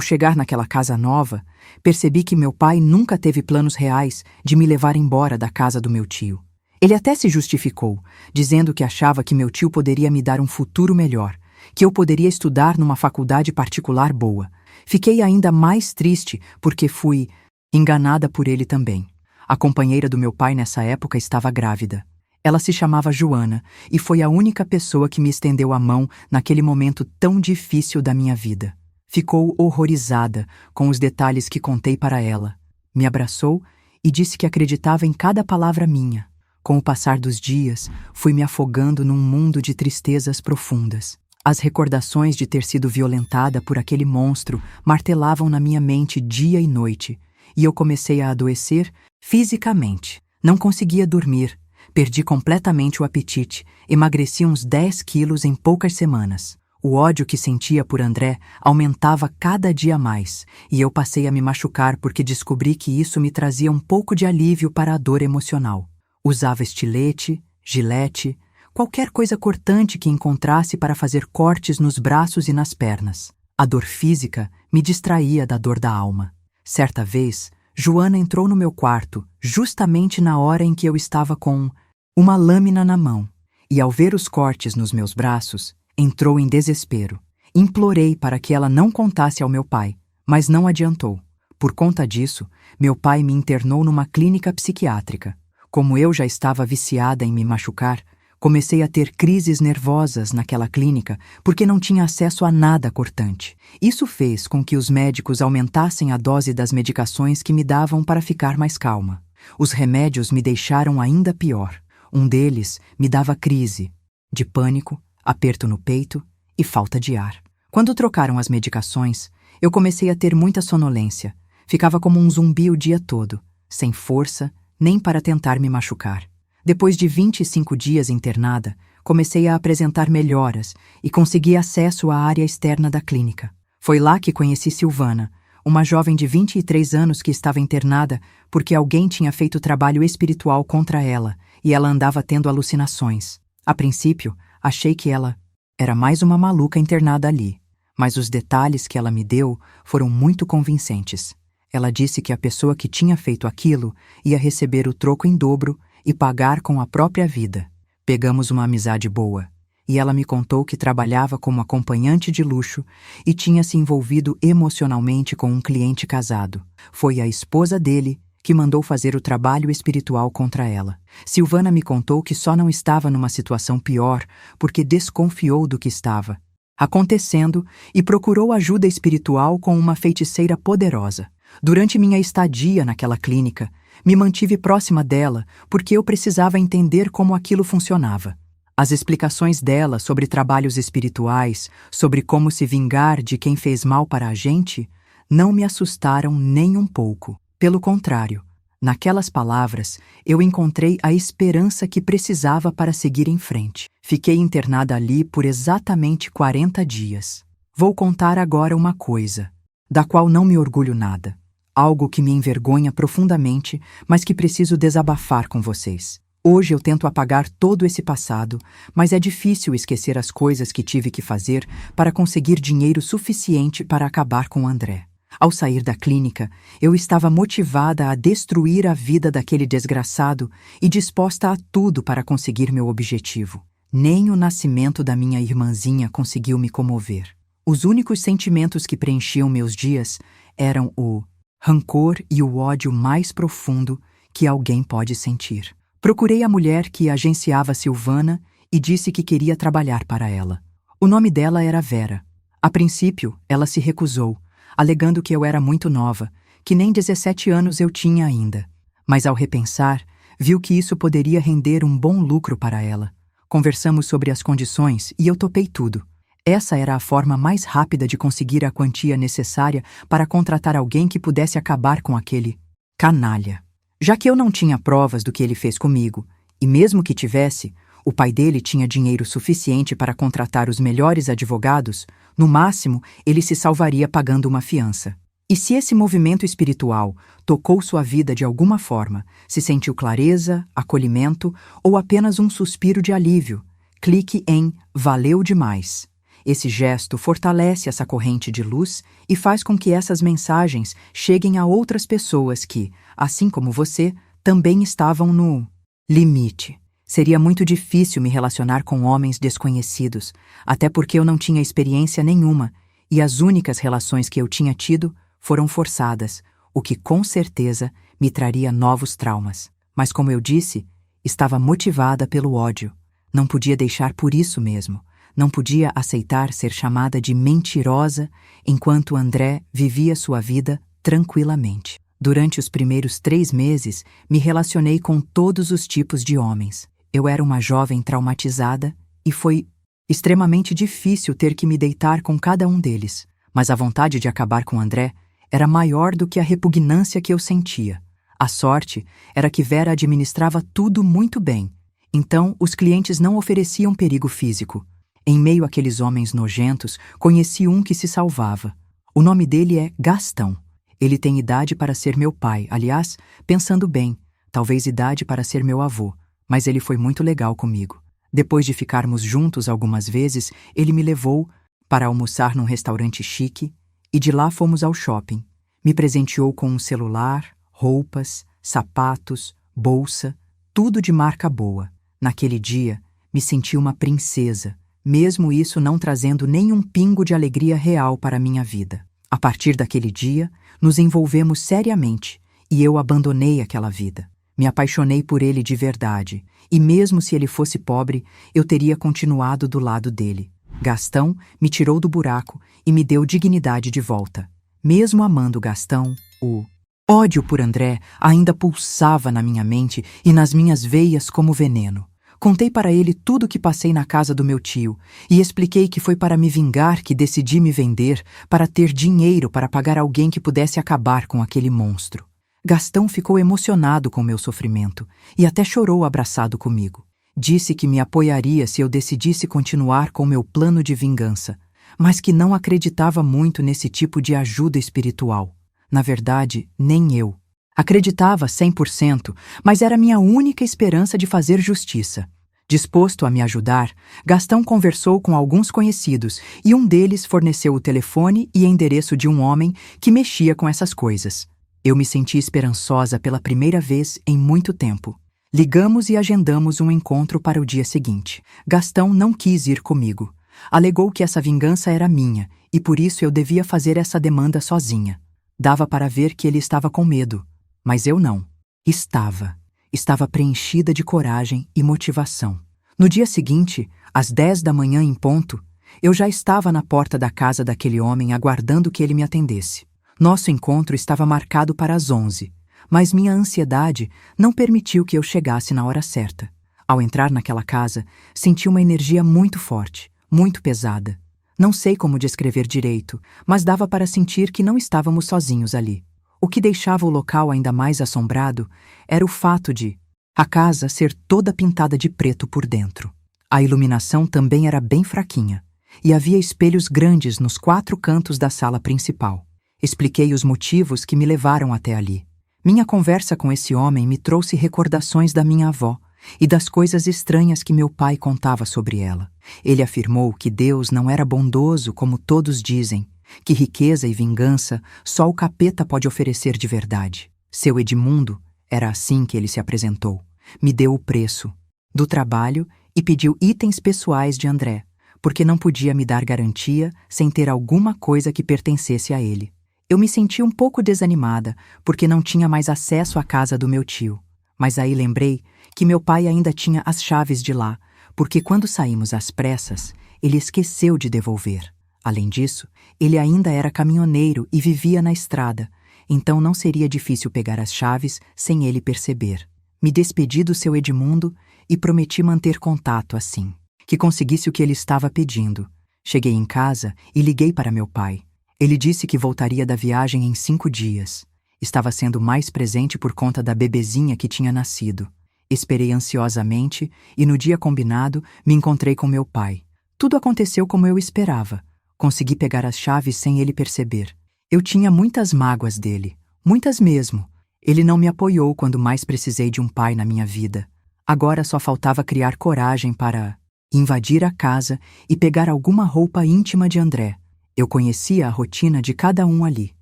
chegar naquela casa nova, percebi que meu pai nunca teve planos reais de me levar embora da casa do meu tio. Ele até se justificou, dizendo que achava que meu tio poderia me dar um futuro melhor, que eu poderia estudar numa faculdade particular boa. Fiquei ainda mais triste porque fui enganada por ele também. A companheira do meu pai nessa época estava grávida. Ela se chamava Joana e foi a única pessoa que me estendeu a mão naquele momento tão difícil da minha vida. Ficou horrorizada com os detalhes que contei para ela. Me abraçou e disse que acreditava em cada palavra minha. Com o passar dos dias, fui me afogando num mundo de tristezas profundas. As recordações de ter sido violentada por aquele monstro martelavam na minha mente dia e noite, e eu comecei a adoecer fisicamente. Não conseguia dormir, perdi completamente o apetite, emagreci uns 10 quilos em poucas semanas. O ódio que sentia por André aumentava cada dia mais, e eu passei a me machucar porque descobri que isso me trazia um pouco de alívio para a dor emocional. Usava estilete, gilete, qualquer coisa cortante que encontrasse para fazer cortes nos braços e nas pernas. A dor física me distraía da dor da alma. Certa vez, Joana entrou no meu quarto, justamente na hora em que eu estava com uma lâmina na mão, e ao ver os cortes nos meus braços, entrou em desespero. Implorei para que ela não contasse ao meu pai, mas não adiantou. Por conta disso, meu pai me internou numa clínica psiquiátrica. Como eu já estava viciada em me machucar, comecei a ter crises nervosas naquela clínica porque não tinha acesso a nada cortante. Isso fez com que os médicos aumentassem a dose das medicações que me davam para ficar mais calma. Os remédios me deixaram ainda pior. Um deles me dava crise de pânico, aperto no peito e falta de ar. Quando trocaram as medicações, eu comecei a ter muita sonolência. Ficava como um zumbi o dia todo, sem força nem para tentar me machucar. Depois de 25 dias internada, comecei a apresentar melhoras e consegui acesso à área externa da clínica. Foi lá que conheci Silvana, uma jovem de 23 anos que estava internada porque alguém tinha feito trabalho espiritual contra ela e ela andava tendo alucinações. A princípio, achei que ela era mais uma maluca internada ali, mas os detalhes que ela me deu foram muito convincentes. Ela disse que a pessoa que tinha feito aquilo ia receber o troco em dobro e pagar com a própria vida. Pegamos uma amizade boa, e ela me contou que trabalhava como acompanhante de luxo e tinha se envolvido emocionalmente com um cliente casado. Foi a esposa dele que mandou fazer o trabalho espiritual contra ela. Silvana me contou que só não estava numa situação pior porque desconfiou do que estava acontecendo e procurou ajuda espiritual com uma feiticeira poderosa. Durante minha estadia naquela clínica, me mantive próxima dela porque eu precisava entender como aquilo funcionava. As explicações dela sobre trabalhos espirituais, sobre como se vingar de quem fez mal para a gente, não me assustaram nem um pouco. Pelo contrário, naquelas palavras, eu encontrei a esperança que precisava para seguir em frente. Fiquei internada ali por exatamente 40 dias. Vou contar agora uma coisa, da qual não me orgulho nada. Algo que me envergonha profundamente, mas que preciso desabafar com vocês. Hoje eu tento apagar todo esse passado, mas é difícil esquecer as coisas que tive que fazer para conseguir dinheiro suficiente para acabar com o André. Ao sair da clínica, eu estava motivada a destruir a vida daquele desgraçado e disposta a tudo para conseguir meu objetivo. Nem o nascimento da minha irmãzinha conseguiu me comover. Os únicos sentimentos que preenchiam meus dias eram o rancor e o ódio mais profundo que alguém pode sentir. Procurei a mulher que agenciava Silvana e disse que queria trabalhar para ela. O nome dela era Vera. A princípio, ela se recusou, alegando que eu era muito nova, que nem 17 anos eu tinha ainda. Mas ao repensar, viu que isso poderia render um bom lucro para ela. Conversamos sobre as condições e eu topei tudo. Essa era a forma mais rápida de conseguir a quantia necessária para contratar alguém que pudesse acabar com aquele canalha. Já que eu não tinha provas do que ele fez comigo, e mesmo que tivesse, o pai dele tinha dinheiro suficiente para contratar os melhores advogados, no máximo ele se salvaria pagando uma fiança. E se esse movimento espiritual tocou sua vida de alguma forma, se sentiu clareza, acolhimento ou apenas um suspiro de alívio, clique em Valeu demais. Esse gesto fortalece essa corrente de luz e faz com que essas mensagens cheguem a outras pessoas que, assim como você, também estavam no limite. Seria muito difícil me relacionar com homens desconhecidos, até porque eu não tinha experiência nenhuma, e as únicas relações que eu tinha tido foram forçadas, o que com certeza me traria novos traumas. Mas como eu disse, estava motivada pelo ódio. Não podia deixar por isso mesmo. Não podia aceitar ser chamada de mentirosa enquanto André vivia sua vida tranquilamente. Durante os primeiros 3 meses, me relacionei com todos os tipos de homens. Eu era uma jovem traumatizada e foi extremamente difícil ter que me deitar com cada um deles. Mas a vontade de acabar com André era maior do que a repugnância que eu sentia. A sorte era que Vera administrava tudo muito bem. Então, os clientes não ofereciam perigo físico. Em meio àqueles homens nojentos, conheci um que se salvava. O nome dele é Gastão. Ele tem idade para ser meu pai, aliás, pensando bem, talvez idade para ser meu avô, mas ele foi muito legal comigo. Depois de ficarmos juntos algumas vezes, ele me levou para almoçar num restaurante chique e de lá fomos ao shopping. Me presenteou com um celular, roupas, sapatos, bolsa, tudo de marca boa. Naquele dia, me senti uma princesa, mesmo isso não trazendo nenhum pingo de alegria real para a minha vida. A partir daquele dia, nos envolvemos seriamente e eu abandonei aquela vida. Me apaixonei por ele de verdade e mesmo se ele fosse pobre, eu teria continuado do lado dele. Gastão me tirou do buraco e me deu dignidade de volta. Mesmo amando Gastão, o ódio por André ainda pulsava na minha mente e nas minhas veias como veneno. Contei para ele tudo o que passei na casa do meu tio e expliquei que foi para me vingar que decidi me vender para ter dinheiro para pagar alguém que pudesse acabar com aquele monstro. Gastão ficou emocionado com meu sofrimento e até chorou abraçado comigo. Disse que me apoiaria se eu decidisse continuar com meu plano de vingança, mas que não acreditava muito nesse tipo de ajuda espiritual. Na verdade, nem eu. Acreditava 100%, mas era minha única esperança de fazer justiça. Disposto a me ajudar, Gastão conversou com alguns conhecidos e um deles forneceu o telefone e endereço de um homem que mexia com essas coisas. Eu me senti esperançosa pela primeira vez em muito tempo. Ligamos e agendamos um encontro para o dia seguinte. Gastão não quis ir comigo. Alegou que essa vingança era minha e por isso eu devia fazer essa demanda sozinha. Dava para ver que ele estava com medo. Mas eu não. Estava preenchida de coragem e motivação. No dia seguinte, às 10 da manhã em ponto, eu já estava na porta da casa daquele homem aguardando que ele me atendesse. Nosso encontro estava marcado para as 11, mas minha ansiedade não permitiu que eu chegasse na hora certa. Ao entrar naquela casa, senti uma energia muito forte, muito pesada. Não sei como descrever direito, mas dava para sentir que não estávamos sozinhos ali. O que deixava o local ainda mais assombrado era o fato de a casa ser toda pintada de preto por dentro. A iluminação também era bem fraquinha, e havia espelhos grandes nos 4 cantos da sala principal. Expliquei os motivos que me levaram até ali. Minha conversa com esse homem me trouxe recordações da minha avó e das coisas estranhas que meu pai contava sobre ela. Ele afirmou que Deus não era bondoso como todos dizem, que riqueza e vingança só o capeta pode oferecer de verdade. Seu Edmundo, era assim que ele se apresentou, me deu o preço do trabalho e pediu itens pessoais de André, porque não podia me dar garantia sem ter alguma coisa que pertencesse a ele. Eu me senti um pouco desanimada, porque não tinha mais acesso à casa do meu tio. Mas aí lembrei que meu pai ainda tinha as chaves de lá, porque quando saímos às pressas, ele esqueceu de devolver. Além disso, ele ainda era caminhoneiro e vivia na estrada, então não seria difícil pegar as chaves sem ele perceber. Me despedi do seu Edmundo e prometi manter contato assim, que conseguisse o que ele estava pedindo. Cheguei em casa e liguei para meu pai. Ele disse que voltaria da viagem em 5 dias. Estava sendo mais presente por conta da bebezinha que tinha nascido. Esperei ansiosamente e no dia combinado me encontrei com meu pai. Tudo aconteceu como eu esperava. Consegui pegar as chaves sem ele perceber. Eu tinha muitas mágoas dele, muitas mesmo. Ele não me apoiou quando mais precisei de um pai na minha vida. Agora só faltava criar coragem para invadir a casa e pegar alguma roupa íntima de André. Eu conhecia a rotina de cada um ali.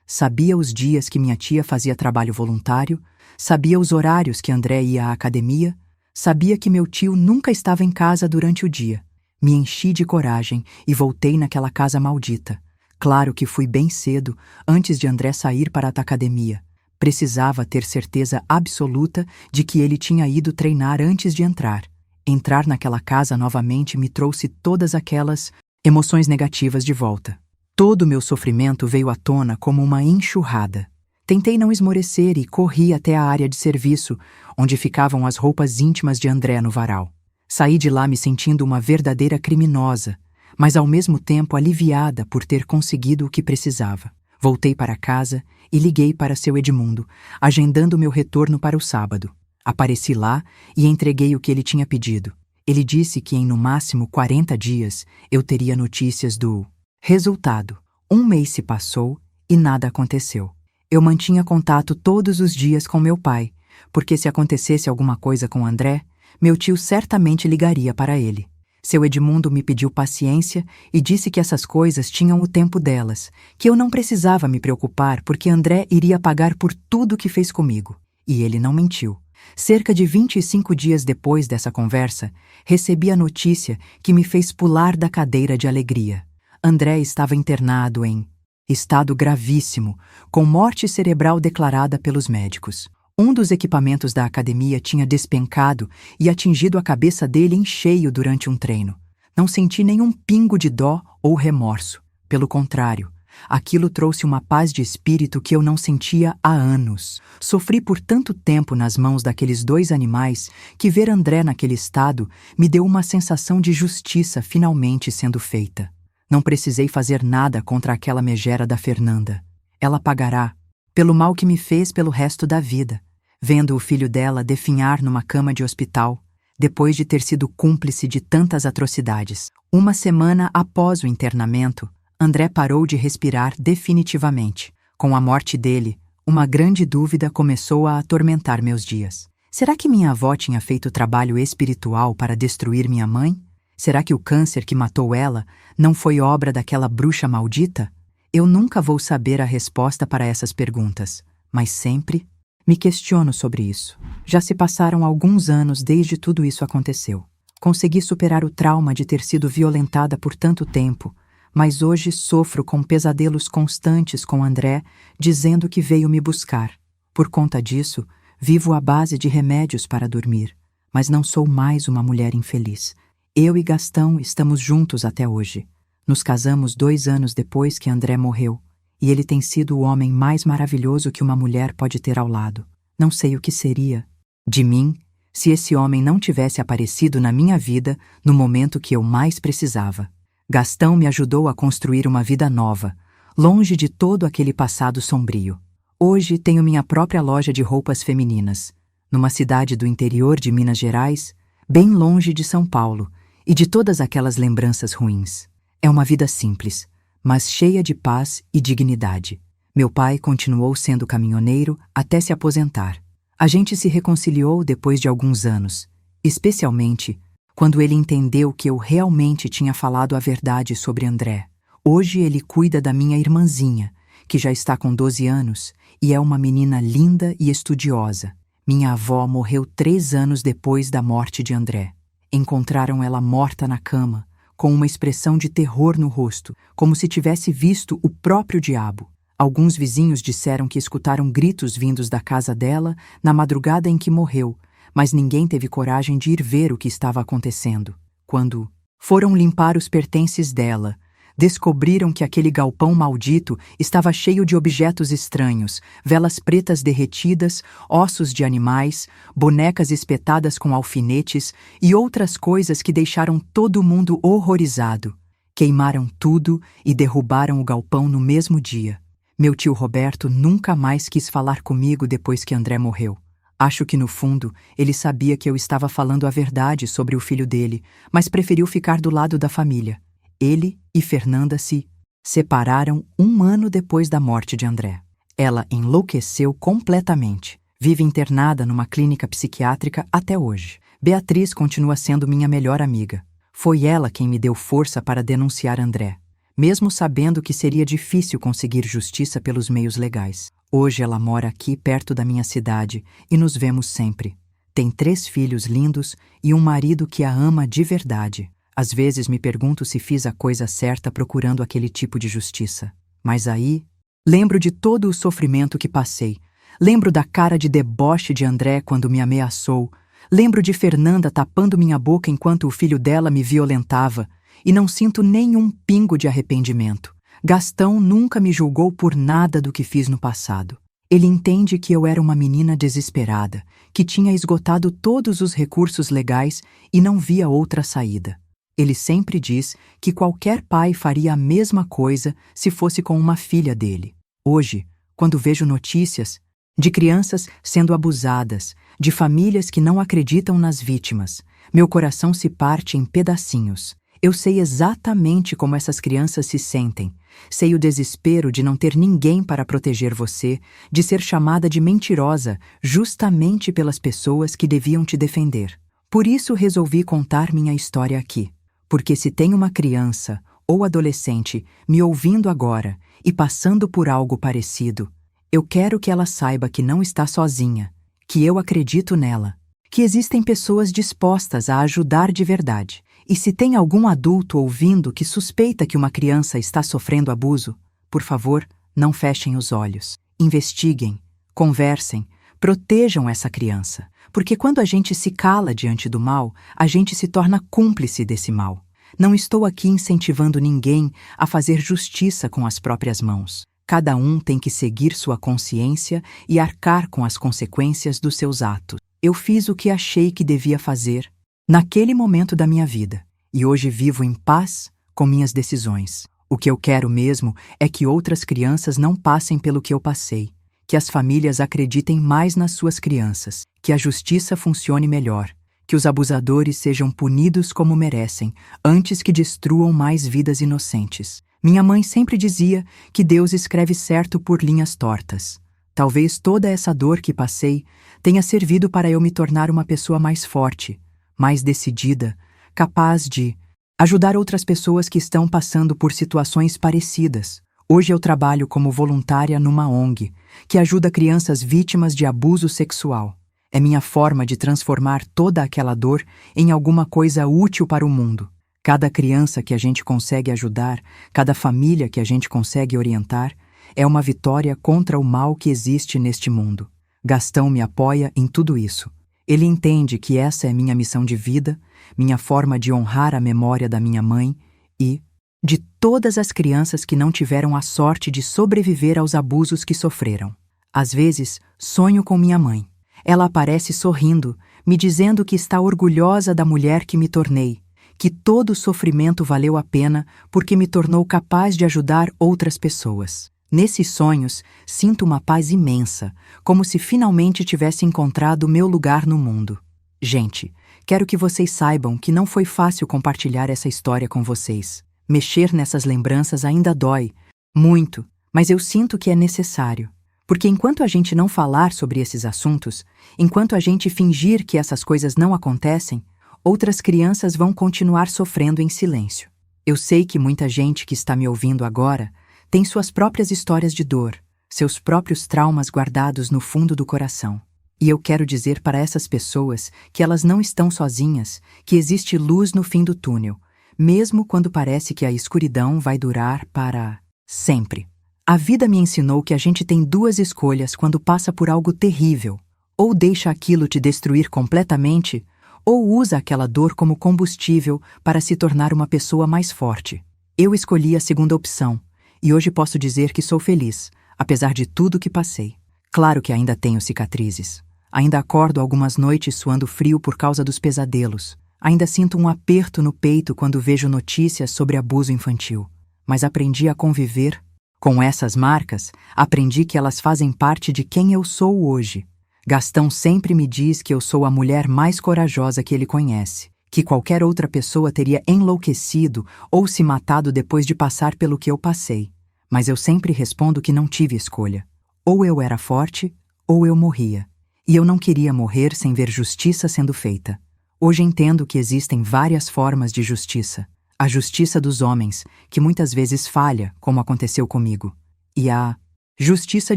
Sabia os dias que minha tia fazia trabalho voluntário, sabia os horários que André ia à academia, sabia que meu tio nunca estava em casa durante o dia. Me enchi de coragem e voltei naquela casa maldita. Claro que fui bem cedo, antes de André sair para a academia. Precisava ter certeza absoluta de que ele tinha ido treinar antes de entrar. Entrar naquela casa novamente me trouxe todas aquelas emoções negativas de volta. Todo o meu sofrimento veio à tona como uma enxurrada. Tentei não esmorecer e corri até a área de serviço, onde ficavam as roupas íntimas de André no varal. Saí de lá me sentindo uma verdadeira criminosa, mas ao mesmo tempo aliviada por ter conseguido o que precisava. Voltei para casa e liguei para seu Edmundo, agendando meu retorno para o sábado. Apareci lá e entreguei o que ele tinha pedido. Ele disse que em no máximo 40 dias eu teria notícias do resultado. 1 mês se passou e nada aconteceu. Eu mantinha contato todos os dias com meu pai, porque se acontecesse alguma coisa com André, meu tio certamente ligaria para ele. Seu Edmundo me pediu paciência e disse que essas coisas tinham o tempo delas, que eu não precisava me preocupar porque André iria pagar por tudo que fez comigo. E ele não mentiu. Cerca de 25 dias depois dessa conversa, recebi a notícia que me fez pular da cadeira de alegria. André estava internado em estado gravíssimo, com morte cerebral declarada pelos médicos. Um dos equipamentos da academia tinha despencado e atingido a cabeça dele em cheio durante um treino. Não senti nenhum pingo de dó ou remorso. Pelo contrário, aquilo trouxe uma paz de espírito que eu não sentia há anos. Sofri por tanto tempo nas mãos daqueles 2 animais que ver André naquele estado me deu uma sensação de justiça finalmente sendo feita. Não precisei fazer nada contra aquela megera da Fernanda. Ela pagará pelo mal que me fez pelo resto da vida, vendo o filho dela definhar numa cama de hospital, depois de ter sido cúmplice de tantas atrocidades. 1 semana após o internamento, André parou de respirar definitivamente. Com a morte dele, uma grande dúvida começou a atormentar meus dias. Será que minha avó tinha feito trabalho espiritual para destruir minha mãe? Será que o câncer que matou ela não foi obra daquela bruxa maldita? Eu nunca vou saber a resposta para essas perguntas, mas sempre me questiono sobre isso. Já se passaram alguns anos desde tudo isso aconteceu. Consegui superar o trauma de ter sido violentada por tanto tempo, mas hoje sofro com pesadelos constantes com André dizendo que veio me buscar. Por conta disso, vivo à base de remédios para dormir, mas não sou mais uma mulher infeliz. Eu e Gastão estamos juntos até hoje. Nos casamos 2 anos depois que André morreu, e ele tem sido o homem mais maravilhoso que uma mulher pode ter ao lado. Não sei o que seria de mim se esse homem não tivesse aparecido na minha vida no momento que eu mais precisava. Gastão me ajudou a construir uma vida nova, longe de todo aquele passado sombrio. Hoje tenho minha própria loja de roupas femininas, numa cidade do interior de Minas Gerais, bem longe de São Paulo e de todas aquelas lembranças ruins. É uma vida simples, mas cheia de paz e dignidade. Meu pai continuou sendo caminhoneiro até se aposentar. A gente se reconciliou depois de alguns anos, especialmente quando ele entendeu que eu realmente tinha falado a verdade sobre André. Hoje ele cuida da minha irmãzinha, que já está com 12 anos e é uma menina linda e estudiosa. Minha avó morreu 3 anos depois da morte de André. Encontraram ela morta na cama, com uma expressão de terror no rosto, como se tivesse visto o próprio diabo. Alguns vizinhos disseram que escutaram gritos vindos da casa dela na madrugada em que morreu, mas ninguém teve coragem de ir ver o que estava acontecendo. Quando foram limpar os pertences dela, descobriram que aquele galpão maldito estava cheio de objetos estranhos, velas pretas derretidas, ossos de animais, bonecas espetadas com alfinetes e outras coisas que deixaram todo mundo horrorizado. Queimaram tudo e derrubaram o galpão no mesmo dia. Meu tio Roberto nunca mais quis falar comigo depois que André morreu. Acho que, no fundo, ele sabia que eu estava falando a verdade sobre o filho dele, mas preferiu ficar do lado da família. Ele e Fernanda se separaram 1 ano depois da morte de André. Ela enlouqueceu completamente. Vive internada numa clínica psiquiátrica até hoje. Beatriz continua sendo minha melhor amiga. Foi ela quem me deu força para denunciar André, mesmo sabendo que seria difícil conseguir justiça pelos meios legais. Hoje ela mora aqui perto da minha cidade e nos vemos sempre. Tem 3 filhos lindos e um marido que a ama de verdade. Às vezes me pergunto se fiz a coisa certa procurando aquele tipo de justiça. Mas aí, lembro de todo o sofrimento que passei. Lembro da cara de deboche de André quando me ameaçou. Lembro de Fernanda tapando minha boca enquanto o filho dela me violentava. E não sinto nenhum pingo de arrependimento. Gastão nunca me julgou por nada do que fiz no passado. Ele entende que eu era uma menina desesperada, que tinha esgotado todos os recursos legais e não via outra saída. Ele sempre diz que qualquer pai faria a mesma coisa se fosse com uma filha dele. Hoje, quando vejo notícias de crianças sendo abusadas, de famílias que não acreditam nas vítimas, meu coração se parte em pedacinhos. Eu sei exatamente como essas crianças se sentem. Sei o desespero de não ter ninguém para proteger você, de ser chamada de mentirosa justamente pelas pessoas que deviam te defender. Por isso resolvi contar minha história aqui. Porque se tem uma criança ou adolescente me ouvindo agora e passando por algo parecido, eu quero que ela saiba que não está sozinha, que eu acredito nela, que existem pessoas dispostas a ajudar de verdade. E se tem algum adulto ouvindo que suspeita que uma criança está sofrendo abuso, por favor, não fechem os olhos. Investiguem, conversem, protejam essa criança. Porque quando a gente se cala diante do mal, a gente se torna cúmplice desse mal. Não estou aqui incentivando ninguém a fazer justiça com as próprias mãos. Cada um tem que seguir sua consciência e arcar com as consequências dos seus atos. Eu fiz o que achei que devia fazer naquele momento da minha vida, e hoje vivo em paz com minhas decisões. O que eu quero mesmo é que outras crianças não passem pelo que eu passei, que as famílias acreditem mais nas suas crianças, que a justiça funcione melhor, que os abusadores sejam punidos como merecem, antes que destruam mais vidas inocentes. Minha mãe sempre dizia que Deus escreve certo por linhas tortas. Talvez toda essa dor que passei tenha servido para eu me tornar uma pessoa mais forte, mais decidida, capaz de ajudar outras pessoas que estão passando por situações parecidas. Hoje eu trabalho como voluntária numa ONG, que ajuda crianças vítimas de abuso sexual. É minha forma de transformar toda aquela dor em alguma coisa útil para o mundo. Cada criança que a gente consegue ajudar, cada família que a gente consegue orientar, é uma vitória contra o mal que existe neste mundo. Gastão me apoia em tudo isso. Ele entende que essa é minha missão de vida, minha forma de honrar a memória da minha mãe e de todas as crianças que não tiveram a sorte de sobreviver aos abusos que sofreram. Às vezes, sonho com minha mãe. Ela aparece sorrindo, me dizendo que está orgulhosa da mulher que me tornei, que todo o sofrimento valeu a pena porque me tornou capaz de ajudar outras pessoas. Nesses sonhos, sinto uma paz imensa, como se finalmente tivesse encontrado meu lugar no mundo. Gente, quero que vocês saibam que não foi fácil compartilhar essa história com vocês. Mexer nessas lembranças ainda dói, muito, mas eu sinto que é necessário. Porque enquanto a gente não falar sobre esses assuntos, enquanto a gente fingir que essas coisas não acontecem, outras crianças vão continuar sofrendo em silêncio. Eu sei que muita gente que está me ouvindo agora tem suas próprias histórias de dor, seus próprios traumas guardados no fundo do coração. E eu quero dizer para essas pessoas que elas não estão sozinhas, que existe luz no fim do túnel, mesmo quando parece que a escuridão vai durar para sempre. A vida me ensinou que a gente tem duas escolhas quando passa por algo terrível. Ou deixa aquilo te destruir completamente, ou usa aquela dor como combustível para se tornar uma pessoa mais forte. Eu escolhi a segunda opção, e hoje posso dizer que sou feliz, apesar de tudo que passei. Claro que ainda tenho cicatrizes. Ainda acordo algumas noites suando frio por causa dos pesadelos. Ainda sinto um aperto no peito quando vejo notícias sobre abuso infantil. Mas aprendi a conviver com essas marcas, aprendi que elas fazem parte de quem eu sou hoje. Gastão sempre me diz que eu sou a mulher mais corajosa que ele conhece, que qualquer outra pessoa teria enlouquecido ou se matado depois de passar pelo que eu passei. Mas eu sempre respondo que não tive escolha. Ou eu era forte, ou eu morria. E eu não queria morrer sem ver justiça sendo feita. Hoje entendo que existem várias formas de justiça. A justiça dos homens, que muitas vezes falha, como aconteceu comigo. E a justiça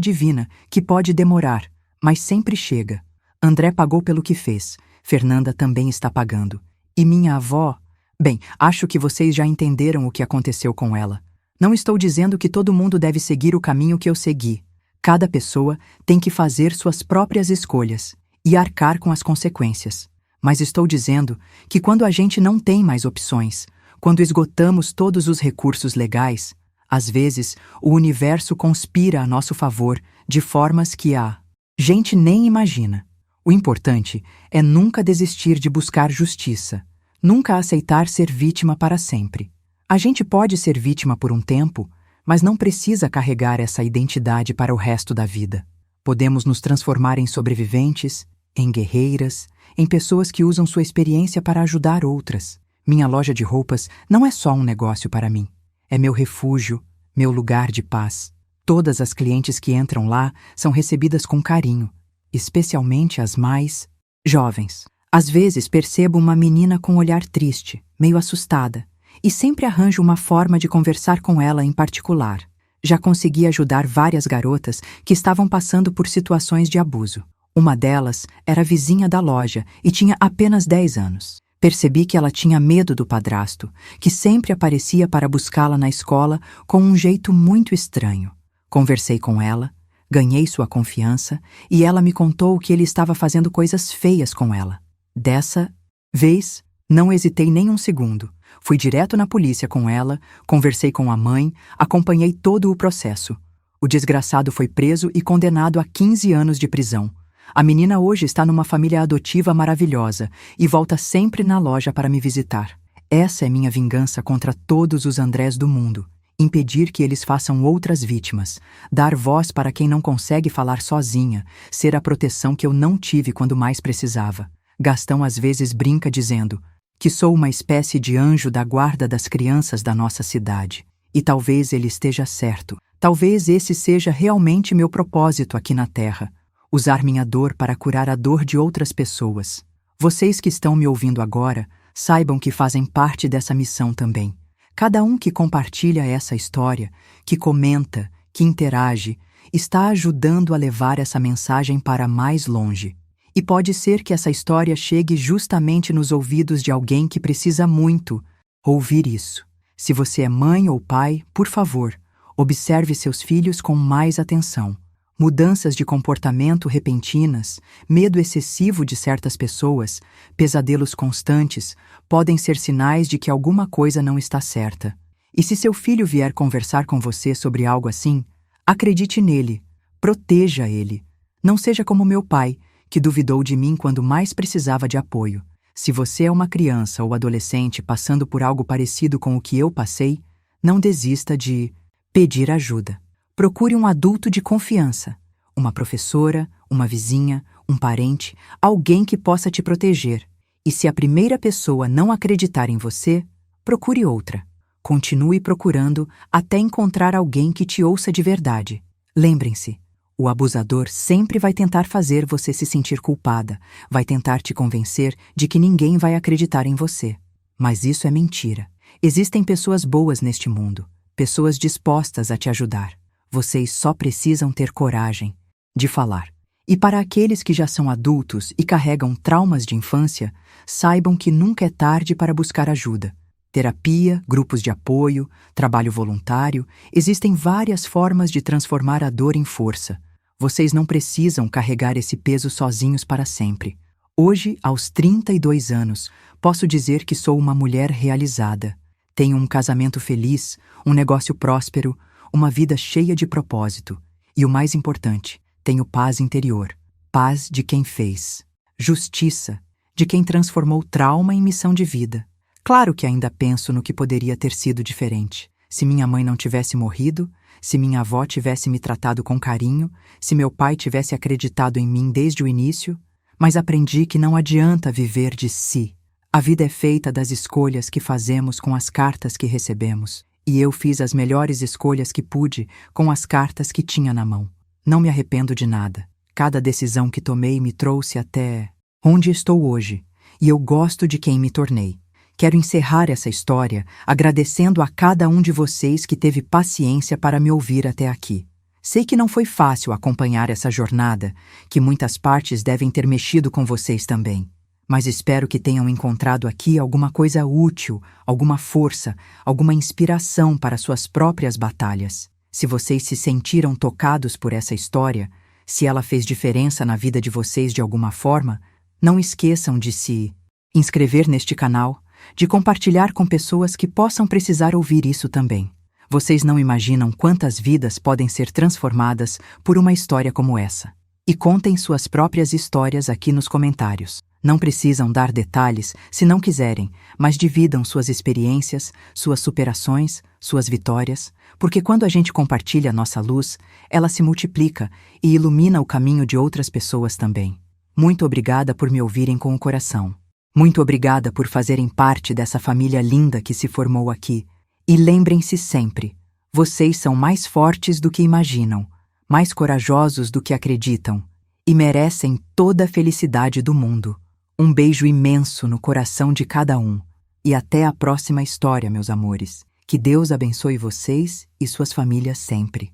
divina, que pode demorar, mas sempre chega. André pagou pelo que fez. Fernanda também está pagando. E minha avó... Bem, acho que vocês já entenderam o que aconteceu com ela. Não estou dizendo que todo mundo deve seguir o caminho que eu segui. Cada pessoa tem que fazer suas próprias escolhas e arcar com as consequências. Mas estou dizendo que quando a gente não tem mais opções, quando esgotamos todos os recursos legais, às vezes o universo conspira a nosso favor, de formas que a gente nem imagina. O importante é nunca desistir de buscar justiça, nunca aceitar ser vítima para sempre. A gente pode ser vítima por um tempo, mas não precisa carregar essa identidade para o resto da vida. Podemos nos transformar em sobreviventes, em guerreiras, em pessoas que usam sua experiência para ajudar outras. Minha loja de roupas não é só um negócio para mim. É meu refúgio, meu lugar de paz. Todas as clientes que entram lá são recebidas com carinho, especialmente as mais jovens. Às vezes percebo uma menina com um olhar triste, meio assustada, e sempre arranjo uma forma de conversar com ela em particular. Já consegui ajudar várias garotas que estavam passando por situações de abuso. Uma delas era vizinha da loja e tinha apenas 10 anos. Percebi que ela tinha medo do padrasto, que sempre aparecia para buscá-la na escola com um jeito muito estranho. Conversei com ela, ganhei sua confiança e ela me contou que ele estava fazendo coisas feias com ela. Dessa vez, não hesitei nem um segundo. Fui direto na polícia com ela, conversei com a mãe, acompanhei todo o processo. O desgraçado foi preso e condenado a 15 anos de prisão. A menina hoje está numa família adotiva maravilhosa e volta sempre na loja para me visitar. Essa é minha vingança contra todos os Andrés do mundo. Impedir que eles façam outras vítimas, dar voz para quem não consegue falar sozinha, ser a proteção que eu não tive quando mais precisava. Gastão às vezes brinca dizendo que sou uma espécie de anjo da guarda das crianças da nossa cidade. E talvez ele esteja certo. Talvez esse seja realmente meu propósito aqui na Terra. Usar minha dor para curar a dor de outras pessoas. Vocês que estão me ouvindo agora, saibam que fazem parte dessa missão também. Cada um que compartilha essa história, que comenta, que interage, está ajudando a levar essa mensagem para mais longe. E pode ser que essa história chegue justamente nos ouvidos de alguém que precisa muito ouvir isso. Se você é mãe ou pai, por favor, observe seus filhos com mais atenção. Mudanças de comportamento repentinas, medo excessivo de certas pessoas, pesadelos constantes, podem ser sinais de que alguma coisa não está certa. E se seu filho vier conversar com você sobre algo assim, acredite nele, proteja ele. Não seja como meu pai, que duvidou de mim quando mais precisava de apoio. Se você é uma criança ou adolescente passando por algo parecido com o que eu passei, não desista de pedir ajuda. Procure um adulto de confiança, uma professora, uma vizinha, um parente, alguém que possa te proteger. E se a primeira pessoa não acreditar em você, procure outra. Continue procurando até encontrar alguém que te ouça de verdade. Lembrem-se, o abusador sempre vai tentar fazer você se sentir culpada, vai tentar te convencer de que ninguém vai acreditar em você. Mas isso é mentira. Existem pessoas boas neste mundo, pessoas dispostas a te ajudar. Vocês só precisam ter coragem de falar. E para aqueles que já são adultos e carregam traumas de infância, saibam que nunca é tarde para buscar ajuda. Terapia, grupos de apoio, trabalho voluntário, existem várias formas de transformar a dor em força. Vocês não precisam carregar esse peso sozinhos para sempre. Hoje, aos 32 anos, posso dizer que sou uma mulher realizada. Tenho um casamento feliz, um negócio próspero, uma vida cheia de propósito. E o mais importante, tenho paz interior. Paz de quem fez. Justiça, de quem transformou trauma em missão de vida. Claro que ainda penso no que poderia ter sido diferente. Se minha mãe não tivesse morrido, se minha avó tivesse me tratado com carinho, se meu pai tivesse acreditado em mim desde o início, mas aprendi que não adianta viver de si. A vida é feita das escolhas que fazemos com as cartas que recebemos, e eu fiz as melhores escolhas que pude com as cartas que tinha na mão. Não me arrependo de nada. Cada decisão que tomei me trouxe até onde estou hoje, e eu gosto de quem me tornei. Quero encerrar essa história agradecendo a cada um de vocês que teve paciência para me ouvir até aqui. Sei que não foi fácil acompanhar essa jornada, que muitas partes devem ter mexido com vocês também. Mas espero que tenham encontrado aqui alguma coisa útil, alguma força, alguma inspiração para suas próprias batalhas. Se vocês se sentiram tocados por essa história, se ela fez diferença na vida de vocês de alguma forma, não esqueçam de se inscrever neste canal, de compartilhar com pessoas que possam precisar ouvir isso também. Vocês não imaginam quantas vidas podem ser transformadas por uma história como essa. E contem suas próprias histórias aqui nos comentários. Não precisam dar detalhes se não quiserem, mas dividam suas experiências, suas superações, suas vitórias, porque quando a gente compartilha nossa luz, ela se multiplica e ilumina o caminho de outras pessoas também. Muito obrigada por me ouvirem com o coração. Muito obrigada por fazerem parte dessa família linda que se formou aqui. E lembrem-se sempre, vocês são mais fortes do que imaginam, mais corajosos do que acreditam, e merecem toda a felicidade do mundo. Um beijo imenso no coração de cada um. E até a próxima história, meus amores. Que Deus abençoe vocês e suas famílias sempre.